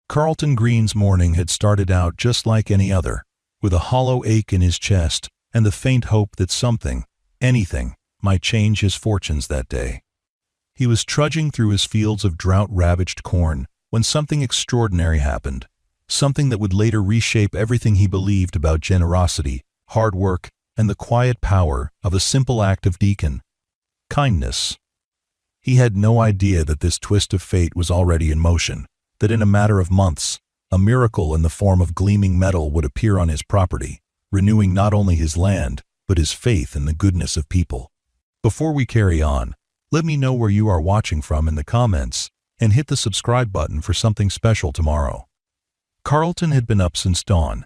Carlton Green's morning had started out just like any other, with a hollow ache in his chest and the faint hope that something, anything, might change his fortunes that day. He was trudging through his fields of drought-ravaged corn when something extraordinary happened, something that would later reshape everything he believed about generosity, hard work, and the quiet power of a simple act of deacon: kindness. He had no idea that this twist of fate was already in motion, that in a matter of months, a miracle in the form of gleaming metal would appear on his property, renewing not only his land, but his faith in the goodness of people. Before we carry on, let me know where you are watching from in the comments, and hit the subscribe button for something special tomorrow. Carlton had been up since dawn,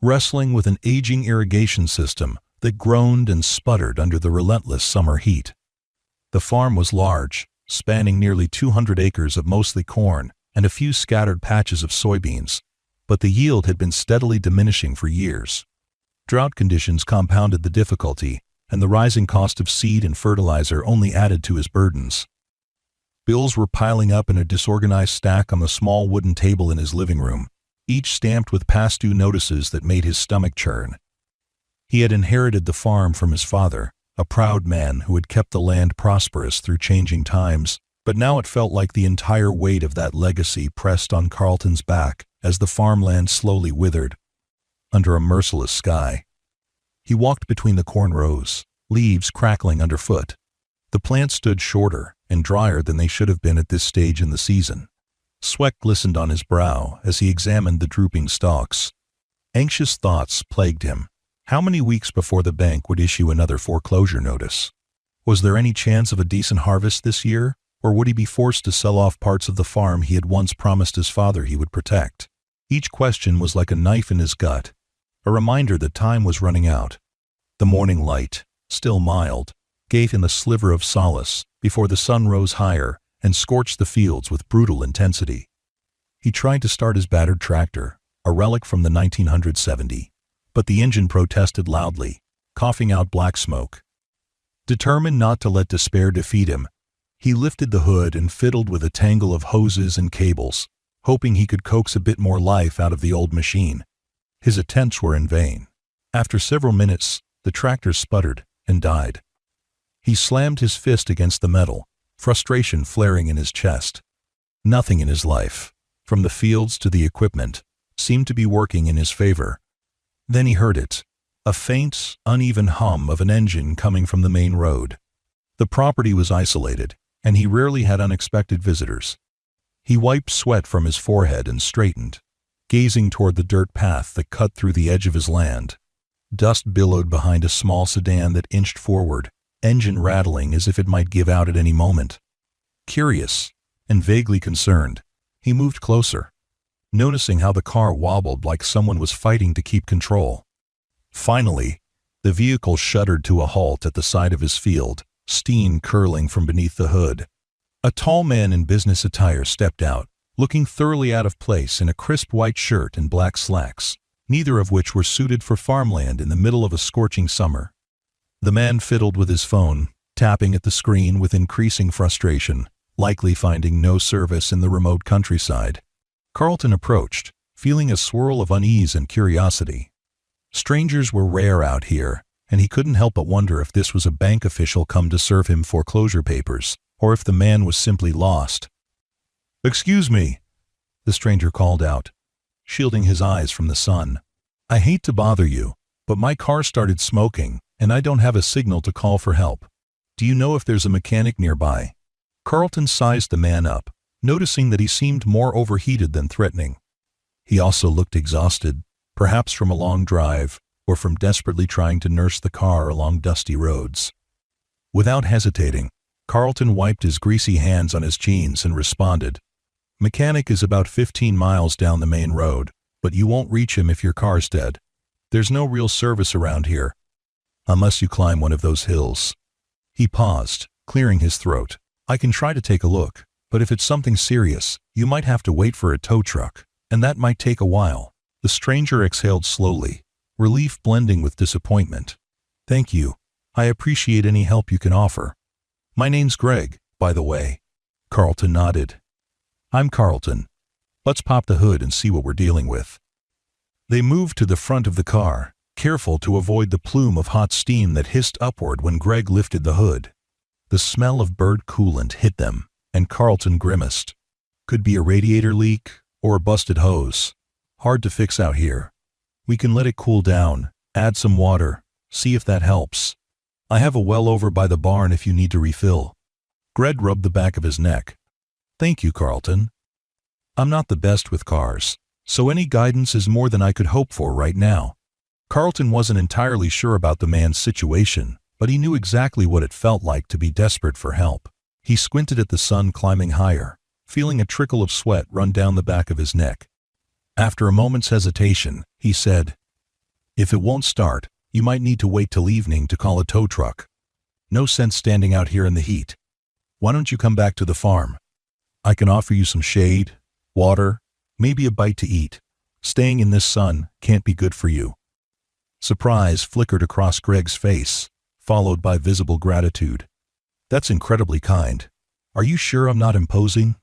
wrestling with an aging irrigation system that groaned and sputtered under the relentless summer heat. The farm was large, spanning nearly 200 acres of mostly corn and a few scattered patches of soybeans, but the yield had been steadily diminishing for years. Drought conditions compounded the difficulty, and the rising cost of seed and fertilizer only added to his burdens. Bills were piling up in a disorganized stack on the small wooden table in his living room, each stamped with past due notices that made his stomach churn. He had inherited the farm from his father, a proud man who had kept the land prosperous through changing times, but now it felt like the entire weight of that legacy pressed on Carlton's back as the farmland slowly withered under a merciless sky. He walked between the corn rows, leaves crackling underfoot. The plants stood shorter and drier than they should have been at this stage in the season. Sweat glistened on his brow as he examined the drooping stalks. Anxious thoughts plagued him. How many weeks before the bank would issue another foreclosure notice? Was there any chance of a decent harvest this year, or would he be forced to sell off parts of the farm he had once promised his father he would protect? Each question was like a knife in his gut, a reminder that time was running out. The morning light, still mild, gave him a sliver of solace before the sun rose higher and scorched the fields with brutal intensity. He tried to start his battered tractor, a relic from the 1970, but the engine protested loudly, coughing out black smoke. Determined not to let despair defeat him, he lifted the hood and fiddled with a tangle of hoses and cables, hoping he could coax a bit more life out of the old machine. His attempts were in vain. After several minutes, the tractor sputtered and died. He slammed his fist against the metal, frustration flaring in his chest. Nothing in his life, from the fields to the equipment, seemed to be working in his favor. Then he heard it, a faint, uneven hum of an engine coming from the main road. The property was isolated, and he rarely had unexpected visitors. He wiped sweat from his forehead and straightened, gazing toward the dirt path that cut through the edge of his land. Dust billowed behind a small sedan that inched forward, engine rattling as if it might give out at any moment. Curious and vaguely concerned, he moved closer, noticing how the car wobbled like someone was fighting to keep control. Finally, the vehicle shuddered to a halt at the side of his field, steam curling from beneath the hood. A tall man in business attire stepped out, looking thoroughly out of place in a crisp white shirt and black slacks, neither of which were suited for farmland in the middle of a scorching summer. The man fiddled with his phone, tapping at the screen with increasing frustration, likely finding no service in the remote countryside. Carlton approached, feeling a swirl of unease and curiosity. Strangers were rare out here, and he couldn't help but wonder if this was a bank official come to serve him foreclosure papers, or if the man was simply lost. "Excuse me," the stranger called out, shielding his eyes from the sun. "I hate to bother you, but my car started smoking, and I don't have a signal to call for help. Do you know if there's a mechanic nearby?" Carlton sized the man up, noticing that he seemed more overheated than threatening. He also looked exhausted, perhaps from a long drive, or from desperately trying to nurse the car along dusty roads. Without hesitating, Carlton wiped his greasy hands on his jeans and responded, "Mechanic is about 15 miles down the main road, but you won't reach him if your car's dead. There's no real service around here, unless you climb one of those hills." He paused, clearing his throat. "I can try to take a look, but if it's something serious, you might have to wait for a tow truck, and that might take a while." The stranger exhaled slowly, relief blending with disappointment. "Thank you. I appreciate any help you can offer. My name's Greg, by the way." Carlton nodded. "I'm Carlton. Let's pop the hood and see what we're dealing with. They moved to the front of the car, careful to avoid the plume of hot steam that hissed upward when Greg lifted the hood. The smell of bird coolant hit them, and Carlton grimaced. Could be a radiator leak or a busted hose. Hard to fix out here. We can let it cool down, add some water, see if that helps. I have a well over by the barn if you need to refill. Greg rubbed the back of his neck. Thank you, Carlton. I'm not the best with cars, so any guidance is more than I could hope for right now. Carlton wasn't entirely sure about the man's situation, but he knew exactly what it felt like to be desperate for help. He squinted at the sun climbing higher, feeling a trickle of sweat run down the back of his neck. After a moment's hesitation, he said, "If it won't start, you might need to wait till evening to call a tow truck. No sense standing out here in the heat. Why don't you come back to the farm? I can offer you some shade, water, maybe a bite to eat. Staying in this sun can't be good for you." Surprise flickered across Greg's face, followed by visible gratitude. "That's incredibly kind. Are you sure I'm not imposing?"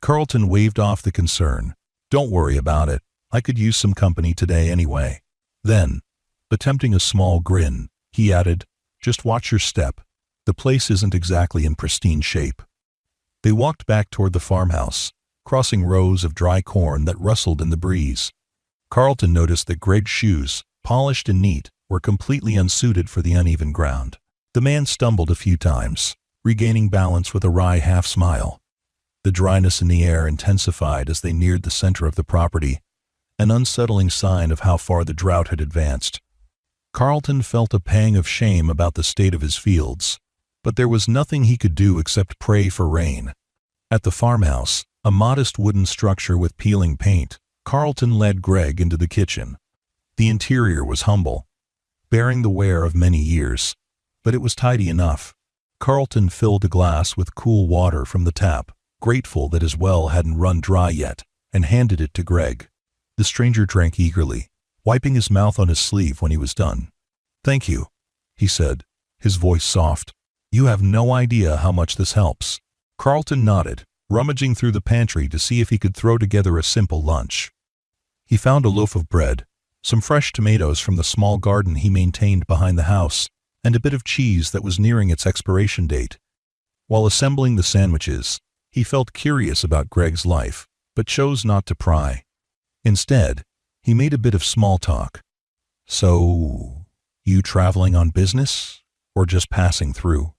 Carlton waved off the concern. "Don't worry about it. I could use some company today anyway." Then, attempting a small grin, he added, "Just watch your step. The place isn't exactly in pristine shape." They walked back toward the farmhouse, crossing rows of dry corn that rustled in the breeze. Carlton noticed that Greg's shoes, polished and neat, were completely unsuited for the uneven ground. The man stumbled a few times, regaining balance with a wry half-smile. The dryness in the air intensified as they neared the center of the property, an unsettling sign of how far the drought had advanced. Carlton felt a pang of shame about the state of his fields, but there was nothing he could do except pray for rain. At the farmhouse, a modest wooden structure with peeling paint, Carlton led Greg into the kitchen. The interior was humble, bearing the wear of many years, but it was tidy enough. Carlton filled a glass with cool water from the tap, grateful that his well hadn't run dry yet, and handed it to Greg. The stranger drank eagerly, wiping his mouth on his sleeve when he was done. "Thank you," he said, his voice soft. "You have no idea how much this helps." Carlton nodded, rummaging through the pantry to see if he could throw together a simple lunch. He found a loaf of bread, some fresh tomatoes from the small garden he maintained behind the house, and a bit of cheese that was nearing its expiration date. While assembling the sandwiches, he felt curious about Greg's life, but chose not to pry. Instead, he made a bit of small talk. "So, you traveling on business, or just passing through?"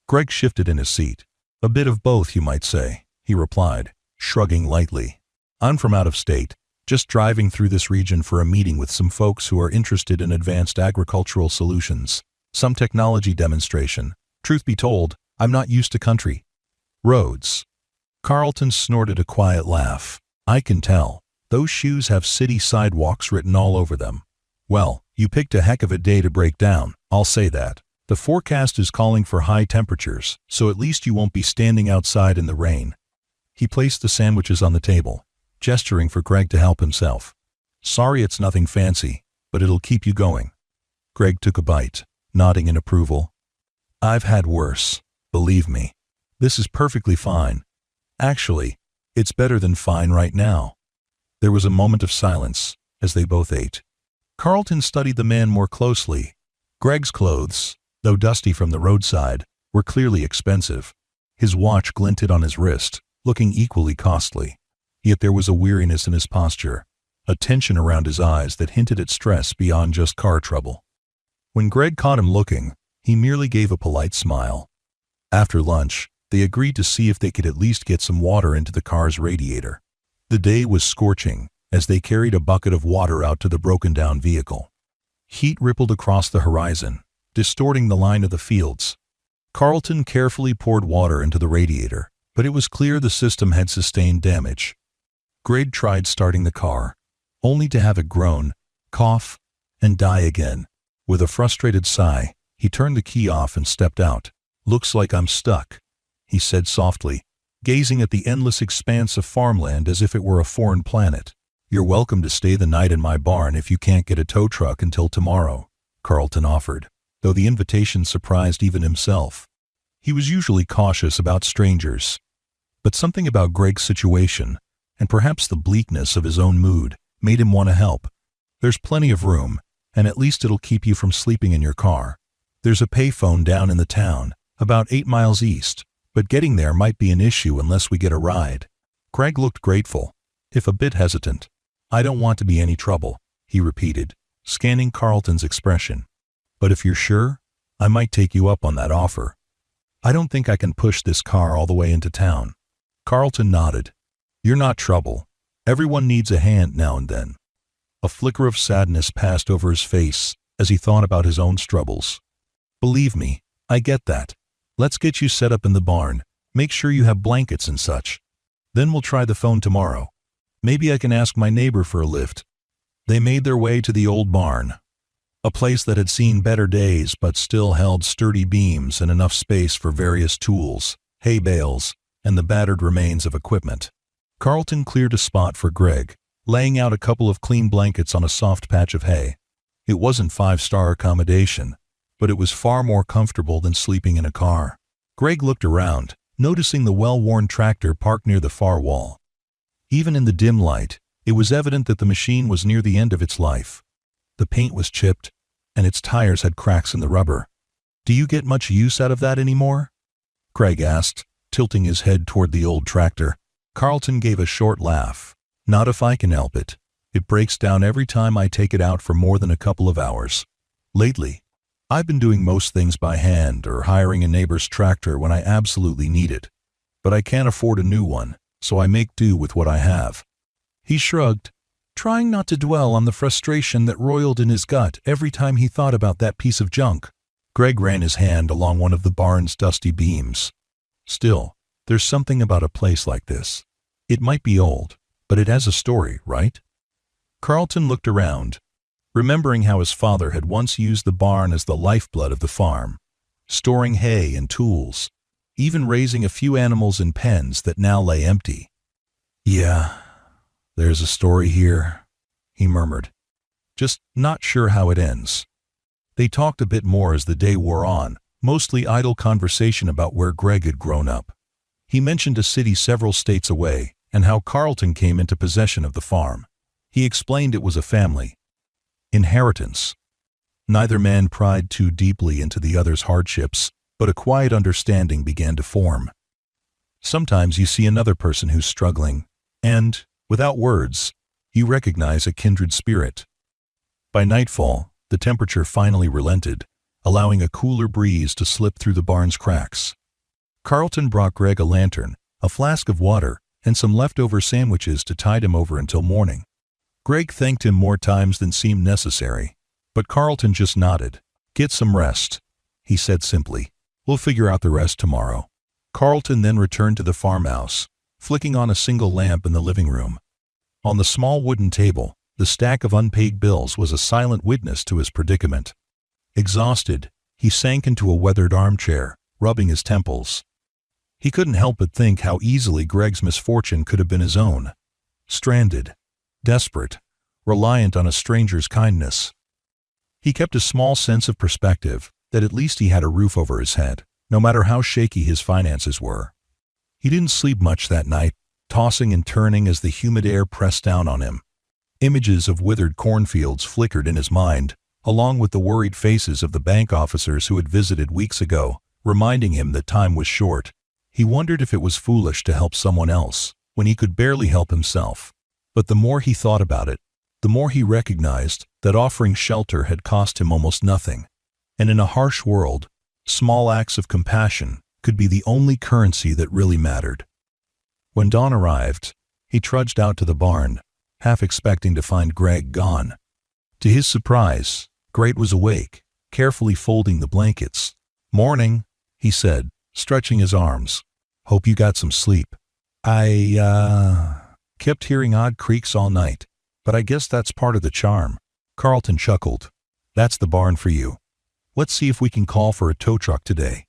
Greg shifted in his seat. "A bit of both, you might say," he replied, shrugging lightly. "I'm from out of state, just driving through this region for a meeting with some folks who are interested in advanced agricultural solutions, some technology demonstration. Truth be told, I'm not used to country roads." Carlton snorted a quiet laugh. "I can tell. Those shoes have city sidewalks written all over them. Well, you picked a heck of a day to break down, I'll say that. The forecast is calling for high temperatures, so at least you won't be standing outside in the rain." He placed the sandwiches on the table, gesturing for Greg to help himself. "Sorry it's nothing fancy, but it'll keep you going." Greg took a bite, nodding in approval. "I've had worse, believe me. This is perfectly fine. Actually, it's better than fine right now." There was a moment of silence as they both ate. Carlton studied the man more closely. Greg's clothes, though dusty from the roadside, were clearly expensive. His watch glinted on his wrist, looking equally costly. Yet there was a weariness in his posture, a tension around his eyes that hinted at stress beyond just car trouble. When Greg caught him looking, he merely gave a polite smile. After lunch, they agreed to see if they could at least get some water into the car's radiator. The day was scorching as they carried a bucket of water out to the broken-down vehicle. Heat rippled across the horizon, distorting the line of the fields. Carlton carefully poured water into the radiator, but it was clear the system had sustained damage. Greg tried starting the car, only to have it groan, cough, and die again. With a frustrated sigh, he turned the key off and stepped out. "Looks like I'm stuck," he said softly, gazing at the endless expanse of farmland as if it were a foreign planet. "You're welcome to stay the night in my barn if you can't get a tow truck until tomorrow," Carlton offered, though the invitation surprised even himself. He was usually cautious about strangers, but something about Greg's situation, and perhaps the bleakness of his own mood made him want to help. "There's plenty of room, and at least it'll keep you from sleeping in your car. There's a payphone down in the town, about 8 miles east, but getting there might be an issue unless we get a ride." Greg looked grateful, if a bit hesitant. "I don't want to be any trouble," he repeated, scanning Carlton's expression. "But if you're sure, I might take you up on that offer. I don't think I can push this car all the way into town." Carlton nodded. "You're not trouble. Everyone needs a hand now and then." A flicker of sadness passed over his face as he thought about his own struggles. "Believe me, I get that. Let's get you set up in the barn. Make sure you have blankets and such. Then we'll try the phone tomorrow. Maybe I can ask my neighbor for a lift." They made their way to the old barn, a place that had seen better days but still held sturdy beams and enough space for various tools, hay bales, and the battered remains of equipment. Carlton cleared a spot for Greg, laying out a couple of clean blankets on a soft patch of hay. It wasn't five-star accommodation, but it was far more comfortable than sleeping in a car. Greg looked around, noticing the well-worn tractor parked near the far wall. Even in the dim light, it was evident that the machine was near the end of its life. The paint was chipped, and its tires had cracks in the rubber. "Do you get much use out of that anymore?" Greg asked, tilting his head toward the old tractor. Carlton gave a short laugh. "Not if I can help it. It breaks down every time I take it out for more than a couple of hours. Lately, I've been doing most things by hand or hiring a neighbor's tractor when I absolutely need it. But I can't afford a new one, so I make do with what I have." He shrugged, trying not to dwell on the frustration that roiled in his gut every time he thought about that piece of junk. Greg ran his hand along one of the barn's dusty beams. "Still, there's something about a place like this. It might be old, but it has a story, right?" Carlton looked around, remembering how his father had once used the barn as the lifeblood of the farm, storing hay and tools, even raising a few animals in pens that now lay empty. "Yeah, there's a story here," he murmured, just not sure how it ends. They talked a bit more as the day wore on, mostly idle conversation about where Greg had grown up. He mentioned a city several states away and how Carlton came into possession of the farm. He explained it was a family inheritance. Neither man pried too deeply into the other's hardships, but a quiet understanding began to form. Sometimes you see another person who's struggling, and, without words, you recognize a kindred spirit. By nightfall, the temperature finally relented, allowing a cooler breeze to slip through the barn's cracks. Carlton brought Greg a lantern, a flask of water, and some leftover sandwiches to tide him over until morning. Greg thanked him more times than seemed necessary, but Carlton just nodded. "Get some rest," he said simply. "We'll figure out the rest tomorrow." Carlton then returned to the farmhouse, flicking on a single lamp in the living room. On the small wooden table, the stack of unpaid bills was a silent witness to his predicament. Exhausted, he sank into a weathered armchair, rubbing his temples. He couldn't help but think how easily Greg's misfortune could have been his own. Stranded, desperate, reliant on a stranger's kindness. He kept a small sense of perspective, that at least he had a roof over his head, no matter how shaky his finances were. He didn't sleep much that night, tossing and turning as the humid air pressed down on him. Images of withered cornfields flickered in his mind, along with the worried faces of the bank officers who had visited weeks ago, reminding him that time was short. He wondered if it was foolish to help someone else, when he could barely help himself. But the more he thought about it, the more he recognized that offering shelter had cost him almost nothing. And in a harsh world, small acts of compassion could be the only currency that really mattered. When dawn arrived, he trudged out to the barn, half expecting to find Greg gone. To his surprise, Greg was awake, carefully folding the blankets. "Morning," he said, stretching his arms. "Hope you got some sleep. I kept hearing odd creaks all night, but I guess that's part of the charm." Carlton chuckled. "That's the barn for you. Let's see if we can call for a tow truck today.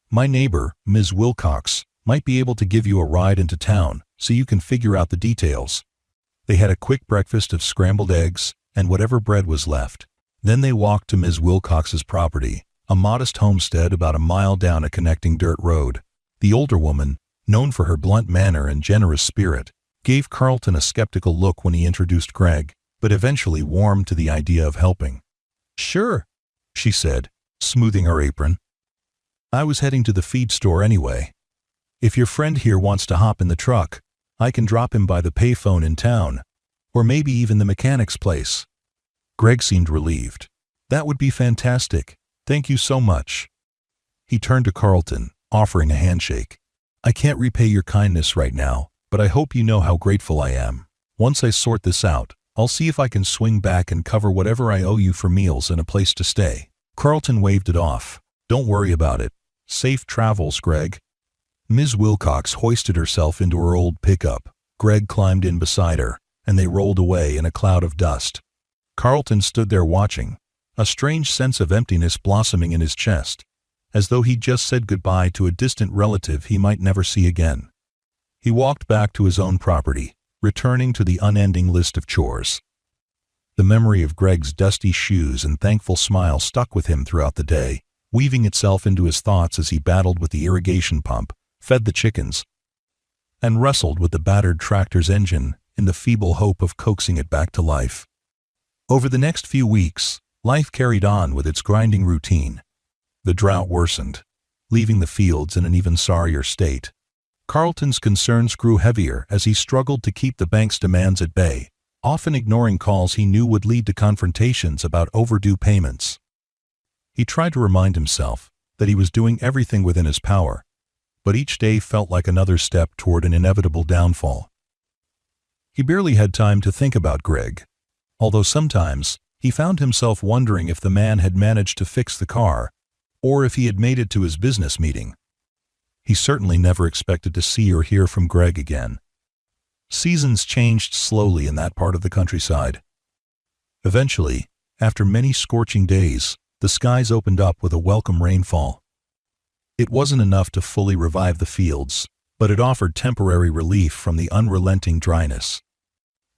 My neighbor, Ms. Wilcox, might be able to give you a ride into town so you can figure out the details." They had a quick breakfast of scrambled eggs and whatever bread was left. Then they walked to Ms. Wilcox's property, a modest homestead about a mile down a connecting dirt road. The older woman, known for her blunt manner and generous spirit, gave Carlton a skeptical look when he introduced Greg, but eventually warmed to the idea of helping. "Sure," she said, smoothing her apron. "I was heading to the feed store anyway. If your friend here wants to hop in the truck, I can drop him by the payphone in town, or maybe even the mechanic's place." Greg seemed relieved. "That would be fantastic. Thank you so much." He turned to Carlton, offering a handshake. "I can't repay your kindness right now, but I hope you know how grateful I am. Once I sort this out, I'll see if I can swing back and cover whatever I owe you for meals and a place to stay." Carlton waved it off. "Don't worry about it. Safe travels, Greg." Ms. Wilcox hoisted herself into her old pickup. Greg climbed in beside her, and they rolled away in a cloud of dust. Carlton stood there watching, a strange sense of emptiness blossoming in his chest, as though he'd just said goodbye to a distant relative he might never see again. He walked back to his own property, returning to the unending list of chores. The memory of Greg's dusty shoes and thankful smile stuck with him throughout the day, weaving itself into his thoughts as he battled with the irrigation pump, fed the chickens, and wrestled with the battered tractor's engine in the feeble hope of coaxing it back to life. Over the next few weeks, life carried on with its grinding routine. The drought worsened, leaving the fields in an even sorrier state. Carlton's concerns grew heavier as he struggled to keep the bank's demands at bay, often ignoring calls he knew would lead to confrontations about overdue payments. He tried to remind himself that he was doing everything within his power, but each day felt like another step toward an inevitable downfall. He barely had time to think about Greg, although sometimes he found himself wondering if the man had managed to fix the car, or if he had made it to his business meeting. He certainly never expected to see or hear from Greg again. Seasons changed slowly in that part of the countryside. Eventually, after many scorching days, the skies opened up with a welcome rainfall. It wasn't enough to fully revive the fields, but it offered temporary relief from the unrelenting dryness.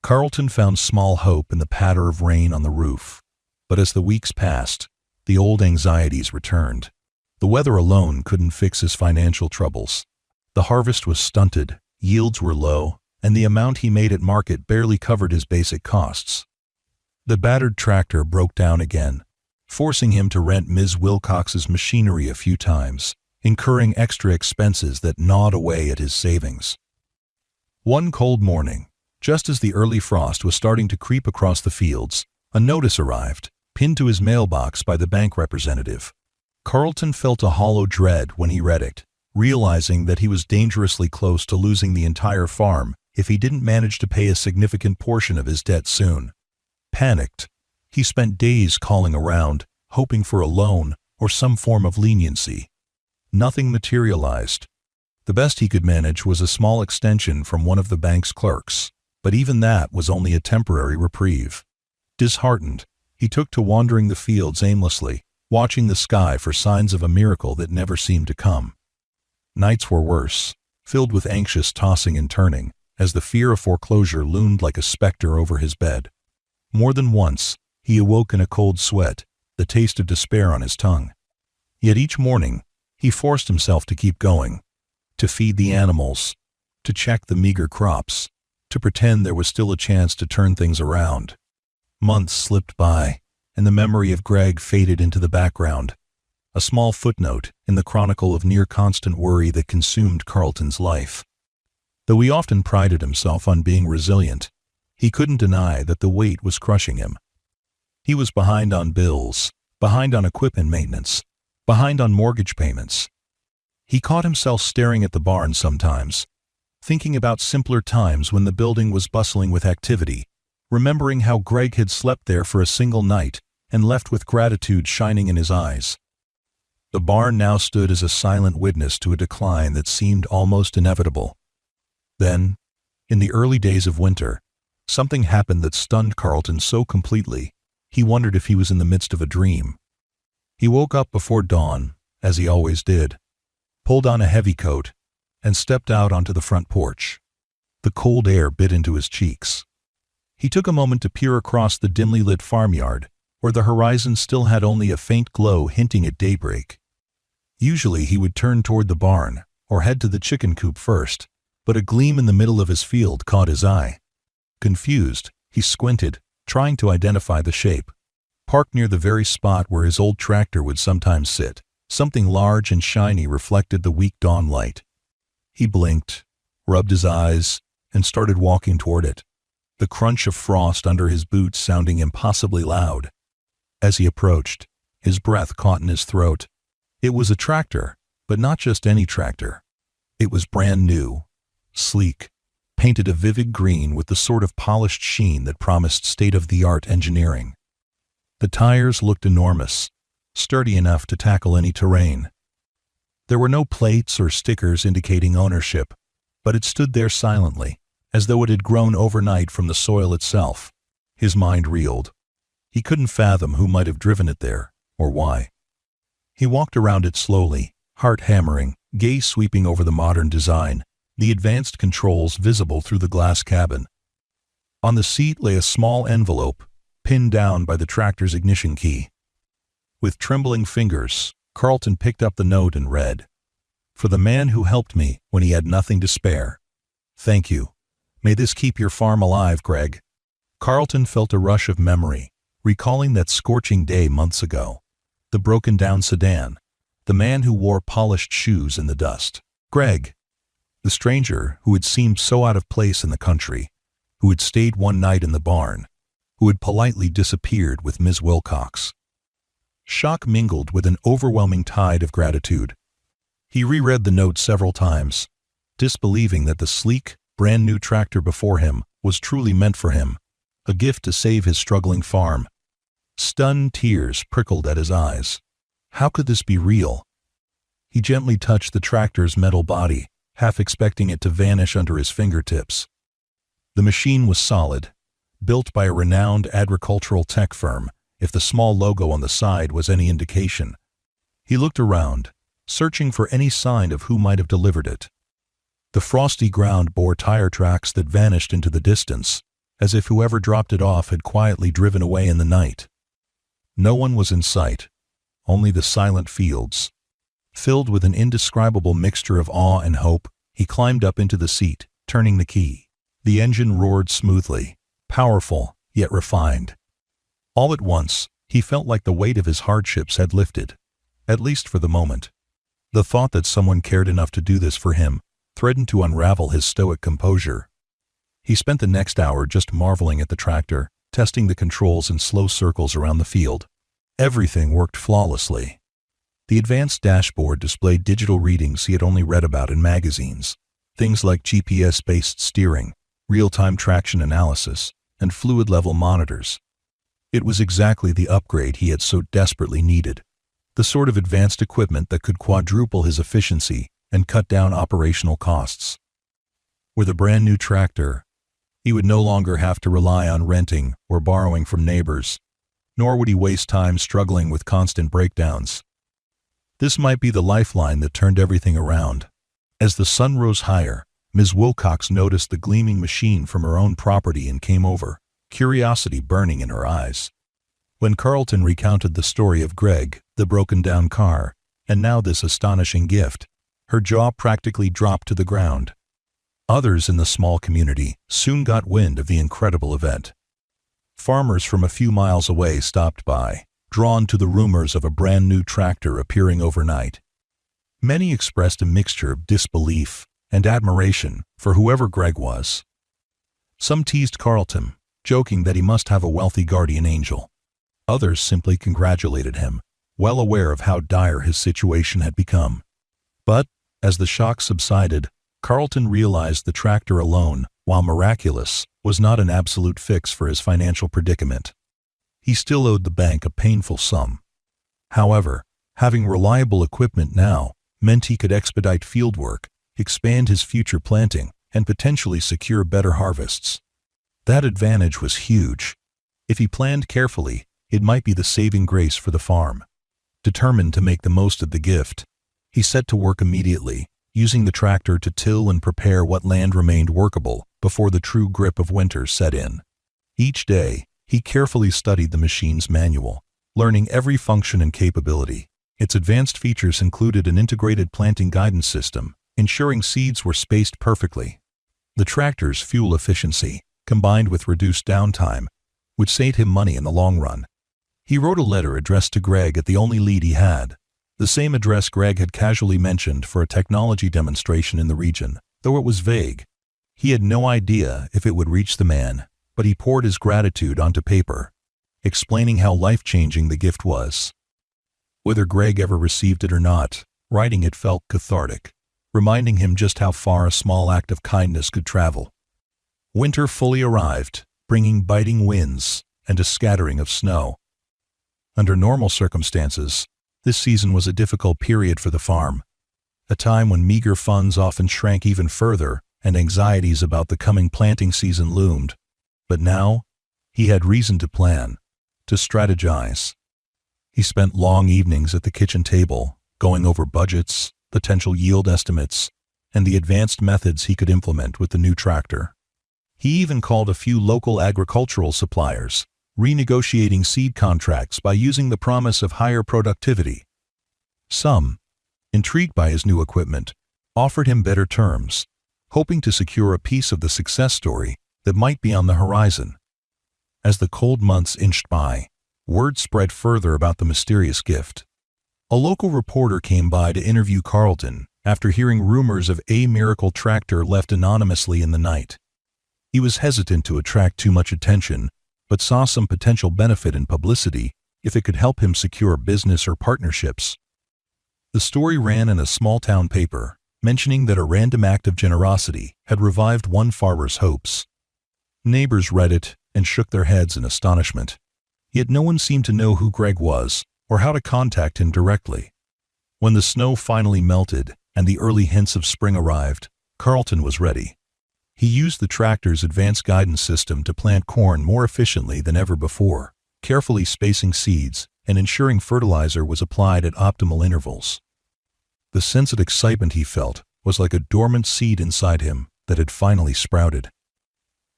Carlton found small hope in the patter of rain on the roof, but as the weeks passed, the old anxieties returned. The weather alone couldn't fix his financial troubles. The harvest was stunted, yields were low, and the amount he made at market barely covered his basic costs. The battered tractor broke down again, forcing him to rent Ms. Wilcox's machinery a few times, incurring extra expenses that gnawed away at his savings. One cold morning, just as the early frost was starting to creep across the fields, a notice arrived, pinned to his mailbox by the bank representative. Carlton felt a hollow dread when he read it, realizing that he was dangerously close to losing the entire farm if he didn't manage to pay a significant portion of his debt soon. Panicked, he spent days calling around, hoping for a loan or some form of leniency. Nothing materialized. The best he could manage was a small extension from one of the bank's clerks, but even that was only a temporary reprieve. Disheartened, he took to wandering the fields aimlessly, watching the sky for signs of a miracle that never seemed to come. Nights were worse, filled with anxious tossing and turning, as the fear of foreclosure loomed like a specter over his bed. More than once, he awoke in a cold sweat, the taste of despair on his tongue. Yet each morning, he forced himself to keep going, to feed the animals, to check the meager crops, to pretend there was still a chance to turn things around. Months slipped by, and the memory of Greg faded into the background, a small footnote in the chronicle of near-constant worry that consumed Carlton's life. Though he often prided himself on being resilient, he couldn't deny that the weight was crushing him. He was behind on bills, behind on equipment maintenance, behind on mortgage payments. He caught himself staring at the barn sometimes, thinking about simpler times when the building was bustling with activity, remembering how Greg had slept there for a single night and left with gratitude shining in his eyes. The barn now stood as a silent witness to a decline that seemed almost inevitable. Then, in the early days of winter, something happened that stunned Carlton so completely, he wondered if he was in the midst of a dream. He woke up before dawn, as he always did, pulled on a heavy coat, and stepped out onto the front porch. The cold air bit into his cheeks. He took a moment to peer across the dimly lit farmyard, where the horizon still had only a faint glow hinting at daybreak. Usually he would turn toward the barn, or head to the chicken coop first, but a gleam in the middle of his field caught his eye. Confused, he squinted, trying to identify the shape. Parked near the very spot where his old tractor would sometimes sit, something large and shiny reflected the weak dawn light. He blinked, rubbed his eyes, and started walking toward it, the crunch of frost under his boots sounding impossibly loud. As he approached, his breath caught in his throat. It was a tractor, but not just any tractor. It was brand new, sleek, painted a vivid green with the sort of polished sheen that promised state-of-the-art engineering. The tires looked enormous, sturdy enough to tackle any terrain. There were no plates or stickers indicating ownership, but it stood there silently, as though it had grown overnight from the soil itself. His mind reeled. He couldn't fathom who might have driven it there, or why. He walked around it slowly, heart hammering, gaze sweeping over the modern design, the advanced controls visible through the glass cabin. On the seat lay a small envelope, pinned down by the tractor's ignition key. With trembling fingers, Carlton picked up the note and read, "For the man who helped me when he had nothing to spare. Thank you. May this keep your farm alive, Greg." Carlton felt a rush of memory, recalling that scorching day months ago. The broken-down sedan, the man who wore polished shoes in the dust. Greg, the stranger who had seemed so out of place in the country, who had stayed one night in the barn, who had politely disappeared with Ms. Wilcox. Shock mingled with an overwhelming tide of gratitude. He reread the note several times, disbelieving that the sleek, brand-new tractor before him was truly meant for him, a gift to save his struggling farm. Stunned tears prickled at his eyes. How could this be real? He gently touched the tractor's metal body, half expecting it to vanish under his fingertips. The machine was solid, built by a renowned agricultural tech firm, if the small logo on the side was any indication. He looked around, searching for any sign of who might have delivered it. The frosty ground bore tire tracks that vanished into the distance, as if whoever dropped it off had quietly driven away in the night. No one was in sight, only the silent fields. Filled with an indescribable mixture of awe and hope, he climbed up into the seat, turning the key. The engine roared smoothly, powerful, yet refined. All at once, he felt like the weight of his hardships had lifted, at least for the moment. The thought that someone cared enough to do this for him threatened to unravel his stoic composure. He spent the next hour just marveling at the tractor, testing the controls in slow circles around the field. Everything worked flawlessly. The advanced dashboard displayed digital readings he had only read about in magazines, things like GPS-based steering, real-time traction analysis, and fluid-level monitors. It was exactly the upgrade he had so desperately needed, the sort of advanced equipment that could quadruple his efficiency and cut down operational costs. With a brand new tractor, he would no longer have to rely on renting or borrowing from neighbors, nor would he waste time struggling with constant breakdowns. This might be the lifeline that turned everything around. As the sun rose higher, Ms. Wilcox noticed the gleaming machine from her own property and came over, curiosity burning in her eyes. When Carlton recounted the story of Greg, the broken-down car, and now this astonishing gift, her jaw practically dropped to the ground. Others in the small community soon got wind of the incredible event. Farmers from a few miles away stopped by, drawn to the rumors of a brand-new tractor appearing overnight. Many expressed a mixture of disbelief and admiration for whoever Greg was. Some teased Carlton, joking that he must have a wealthy guardian angel. Others simply congratulated him, well aware of how dire his situation had become. But, as the shock subsided, Carlton realized the tractor alone, while miraculous, was not an absolute fix for his financial predicament. He still owed the bank a painful sum. However, having reliable equipment now meant he could expedite fieldwork, expand his future planting, and potentially secure better harvests. That advantage was huge. If he planned carefully, it might be the saving grace for the farm. Determined to make the most of the gift, he set to work immediately, using the tractor to till and prepare what land remained workable before the true grip of winter set in. Each day, he carefully studied the machine's manual, learning every function and capability. Its advanced features included an integrated planting guidance system, ensuring seeds were spaced perfectly. The tractor's fuel efficiency, combined with reduced downtime, would save him money in the long run. He wrote a letter addressed to Greg at the only lead he had, the same address Greg had casually mentioned for a technology demonstration in the region, though it was vague. He had no idea if it would reach the man, but he poured his gratitude onto paper, explaining how life-changing the gift was. Whether Greg ever received it or not, writing it felt cathartic, reminding him just how far a small act of kindness could travel. Winter fully arrived, bringing biting winds and a scattering of snow. Under normal circumstances, this season was a difficult period for the farm, a time when meager funds often shrank even further and anxieties about the coming planting season loomed. But now, he had reason to plan, to strategize. He spent long evenings at the kitchen table, going over budgets, potential yield estimates, and the advanced methods he could implement with the new tractor. He even called a few local agricultural suppliers, renegotiating seed contracts by using the promise of higher productivity. Some, intrigued by his new equipment, offered him better terms, hoping to secure a piece of the success story that might be on the horizon. As the cold months inched by, word spread further about the mysterious gift. A local reporter came by to interview Carlton after hearing rumors of a miracle tractor left anonymously in the night. He was hesitant to attract too much attention, but saw some potential benefit in publicity if it could help him secure business or partnerships. The story ran in a small-town paper, mentioning that a random act of generosity had revived one farmer's hopes. Neighbors read it and shook their heads in astonishment. Yet no one seemed to know who Greg was or how to contact him directly. When the snow finally melted and the early hints of spring arrived, Carlton was ready. He used the tractor's advanced guidance system to plant corn more efficiently than ever before, carefully spacing seeds and ensuring fertilizer was applied at optimal intervals. The sense of excitement he felt was like a dormant seed inside him that had finally sprouted.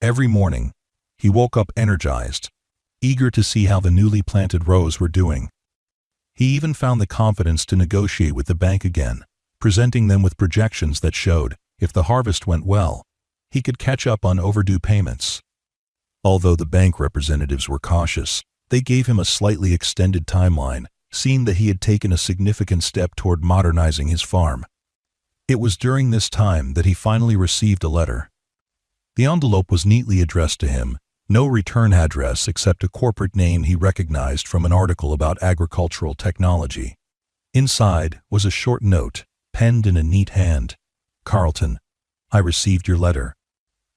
Every morning, he woke up energized, eager to see how the newly planted rows were doing. He even found the confidence to negotiate with the bank again, presenting them with projections that showed, if the harvest went well, he could catch up on overdue payments. Although the bank representatives were cautious, they gave him a slightly extended timeline, seeing that he had taken a significant step toward modernizing his farm. It was during this time that he finally received a letter. The envelope was neatly addressed to him, no return address except a corporate name he recognized from an article about agricultural technology. Inside was a short note, penned in a neat hand. "Carlton, I received your letter.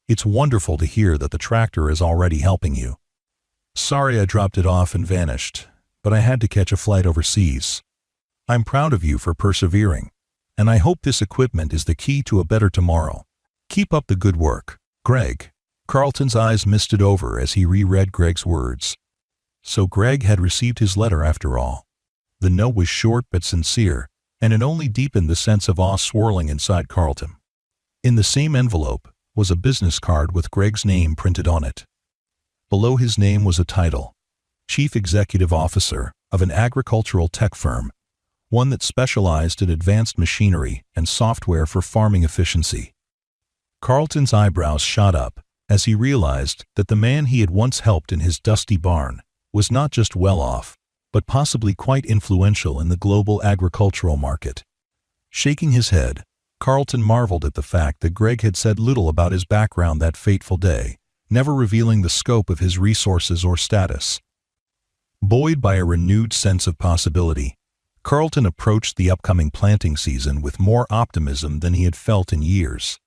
It's wonderful to hear that the tractor is already helping you. Sorry I dropped it off and vanished, but I had to catch a flight overseas. I'm proud of you for persevering, and I hope this equipment is the key to a better tomorrow. Keep up the good work, Greg." Carlton's eyes misted over as he reread Greg's words. So Greg had received his letter after all. The note was short but sincere, and it only deepened the sense of awe swirling inside Carlton. In the same envelope was a business card with Greg's name printed on it. Below his name was a title, Chief Executive Officer of an agricultural tech firm, one that specialized in advanced machinery and software for farming efficiency. Carlton's eyebrows shot up as he realized that the man he had once helped in his dusty barn was not just well off, but possibly quite influential in the global agricultural market. Shaking his head, Carlton marveled at the fact that Greg had said little about his background that fateful day, never revealing the scope of his resources or status. Buoyed by a renewed sense of possibility, Carlton approached the upcoming planting season with more optimism than he had felt in years.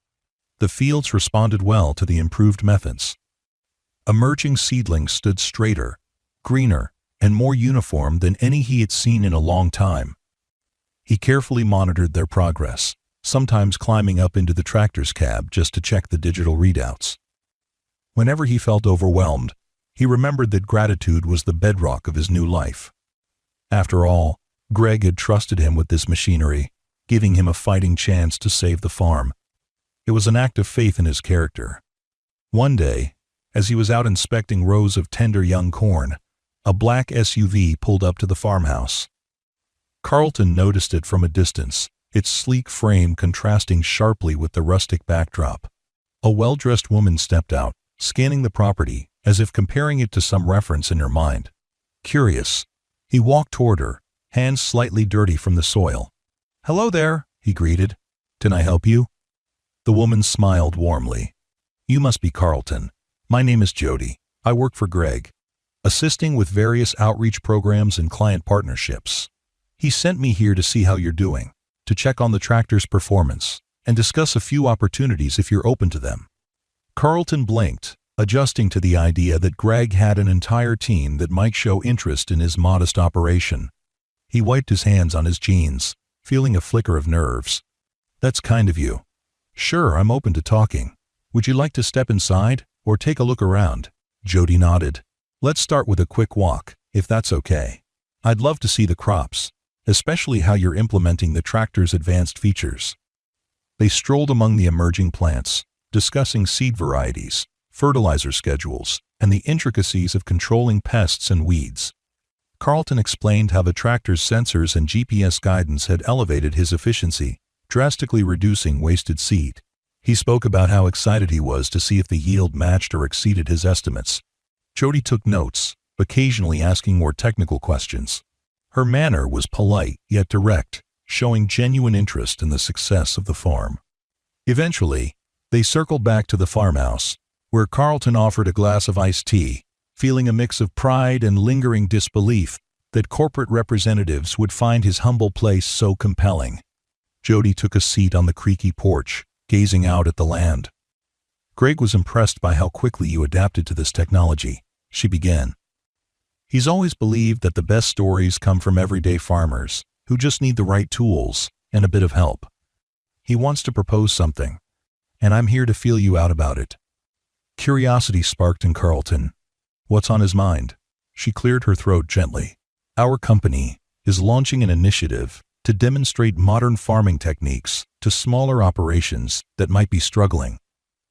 The fields responded well to the improved methods. Emerging seedlings stood straighter, greener, and more uniform than any he had seen in a long time. He carefully monitored their progress, sometimes climbing up into the tractor's cab just to check the digital readouts. Whenever he felt overwhelmed, he remembered that gratitude was the bedrock of his new life. After all, Greg had trusted him with this machinery, giving him a fighting chance to save the farm. It was an act of faith in his character. One day, as he was out inspecting rows of tender young corn, a black SUV pulled up to the farmhouse. Carlton noticed it from a distance its sleek frame contrasting sharply with the rustic backdrop. A well-dressed woman stepped out, scanning the property as if comparing it to some reference in her mind. Curious, he walked toward her, hands slightly dirty from the soil. "Hello there," he greeted. "Can I help you?" The woman smiled warmly. "You must be Carlton. My name is Jody. I work for Greg, assisting with various outreach programs and client partnerships. He sent me here to see how you're doing, to check on the tractor's performance, and discuss a few opportunities if you're open to them." Carlton blinked, adjusting to the idea that Greg had an entire team that might show interest in his modest operation. He wiped his hands on his jeans, feeling a flicker of nerves. "That's kind of you. Sure, I'm open to talking. Would you like to step inside, or take a look around?" Jody nodded. "Let's start with a quick walk, if that's okay. I'd love to see the crops, especially how you're implementing the tractor's advanced features." They strolled among the emerging plants, discussing seed varieties, fertilizer schedules, and the intricacies of controlling pests and weeds. Carlton explained how the tractor's sensors and GPS guidance had elevated his efficiency, drastically reducing wasted seed. He spoke about how excited he was to see if the yield matched or exceeded his estimates. Jody took notes, occasionally asking more technical questions. Her manner was polite yet direct, showing genuine interest in the success of the farm. Eventually, they circled back to the farmhouse, where Carlton offered a glass of iced tea, feeling a mix of pride and lingering disbelief that corporate representatives would find his humble place so compelling. Jody took a seat on the creaky porch, gazing out at the land. "Greg was impressed by how quickly you adapted to this technology," she began. "He's always believed that the best stories come from everyday farmers who just need the right tools and a bit of help. He wants to propose something, and I'm here to feel you out about it." Curiosity sparked in Carlton. "What's on his mind?" She cleared her throat gently. "Our company is launching an initiative to demonstrate modern farming techniques to smaller operations that might be struggling.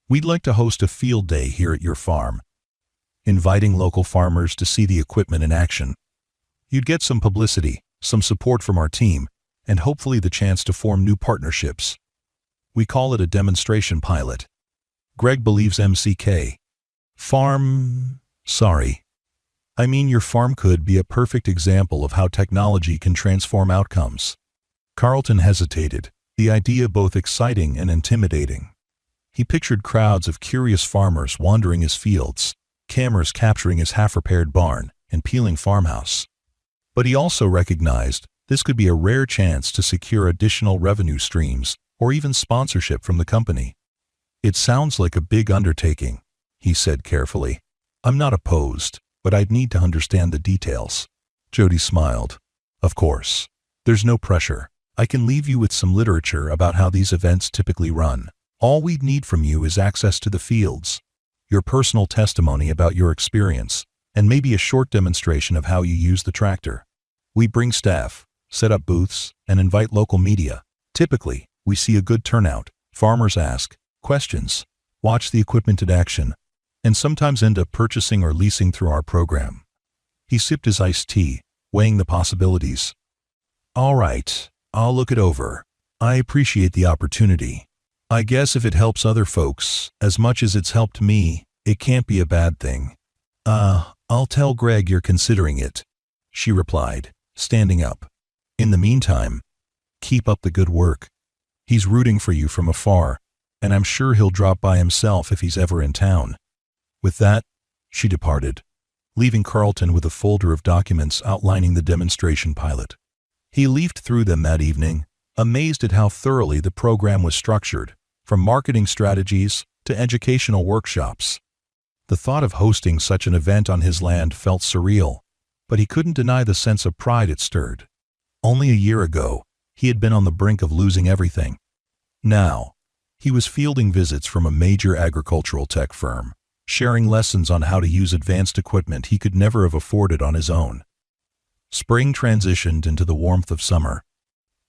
We'd like to host a field day here at your farm, inviting local farmers to see the equipment in action. You'd get some publicity, some support from our team, and hopefully the chance to form new partnerships. We call it a demonstration pilot. Greg believes MCK. Sorry. I mean, your farm could be a perfect example of how technology can transform outcomes." Carlton hesitated, the idea both exciting and intimidating. He pictured crowds of curious farmers wandering his fields, cameras capturing his half-repaired barn and peeling farmhouse. But he also recognized this could be a rare chance to secure additional revenue streams or even sponsorship from the company. "It sounds like a big undertaking," he said carefully. "I'm not opposed, but I'd need to understand the details." Jody smiled. "Of course. There's no pressure. I can leave you with some literature about how these events typically run. All we'd need from you is access to the fields, your personal testimony about your experience, and maybe a short demonstration of how you use the tractor. We bring staff, set up booths, and invite local media. Typically, we see a good turnout. Farmers ask questions, watch the equipment in action, and sometimes end up purchasing or leasing through our program." He sipped his iced tea, weighing the possibilities. "All right, I'll look it over. I appreciate the opportunity. I guess if it helps other folks as much as it's helped me, it can't be a bad thing." I'll tell Greg you're considering it," she replied, standing up. "In the meantime, keep up the good work. He's rooting for you from afar, and I'm sure he'll drop by himself if he's ever in town." With that, she departed, leaving Carlton with a folder of documents outlining the demonstration pilot. He leafed through them that evening, amazed at how thoroughly the program was structured, from marketing strategies to educational workshops. The thought of hosting such an event on his land felt surreal, but he couldn't deny the sense of pride it stirred. Only a year ago, he had been on the brink of losing everything. Now, he was fielding visits from a major agricultural tech firm, sharing lessons on how to use advanced equipment he could never have afforded on his own. Spring transitioned into the warmth of summer.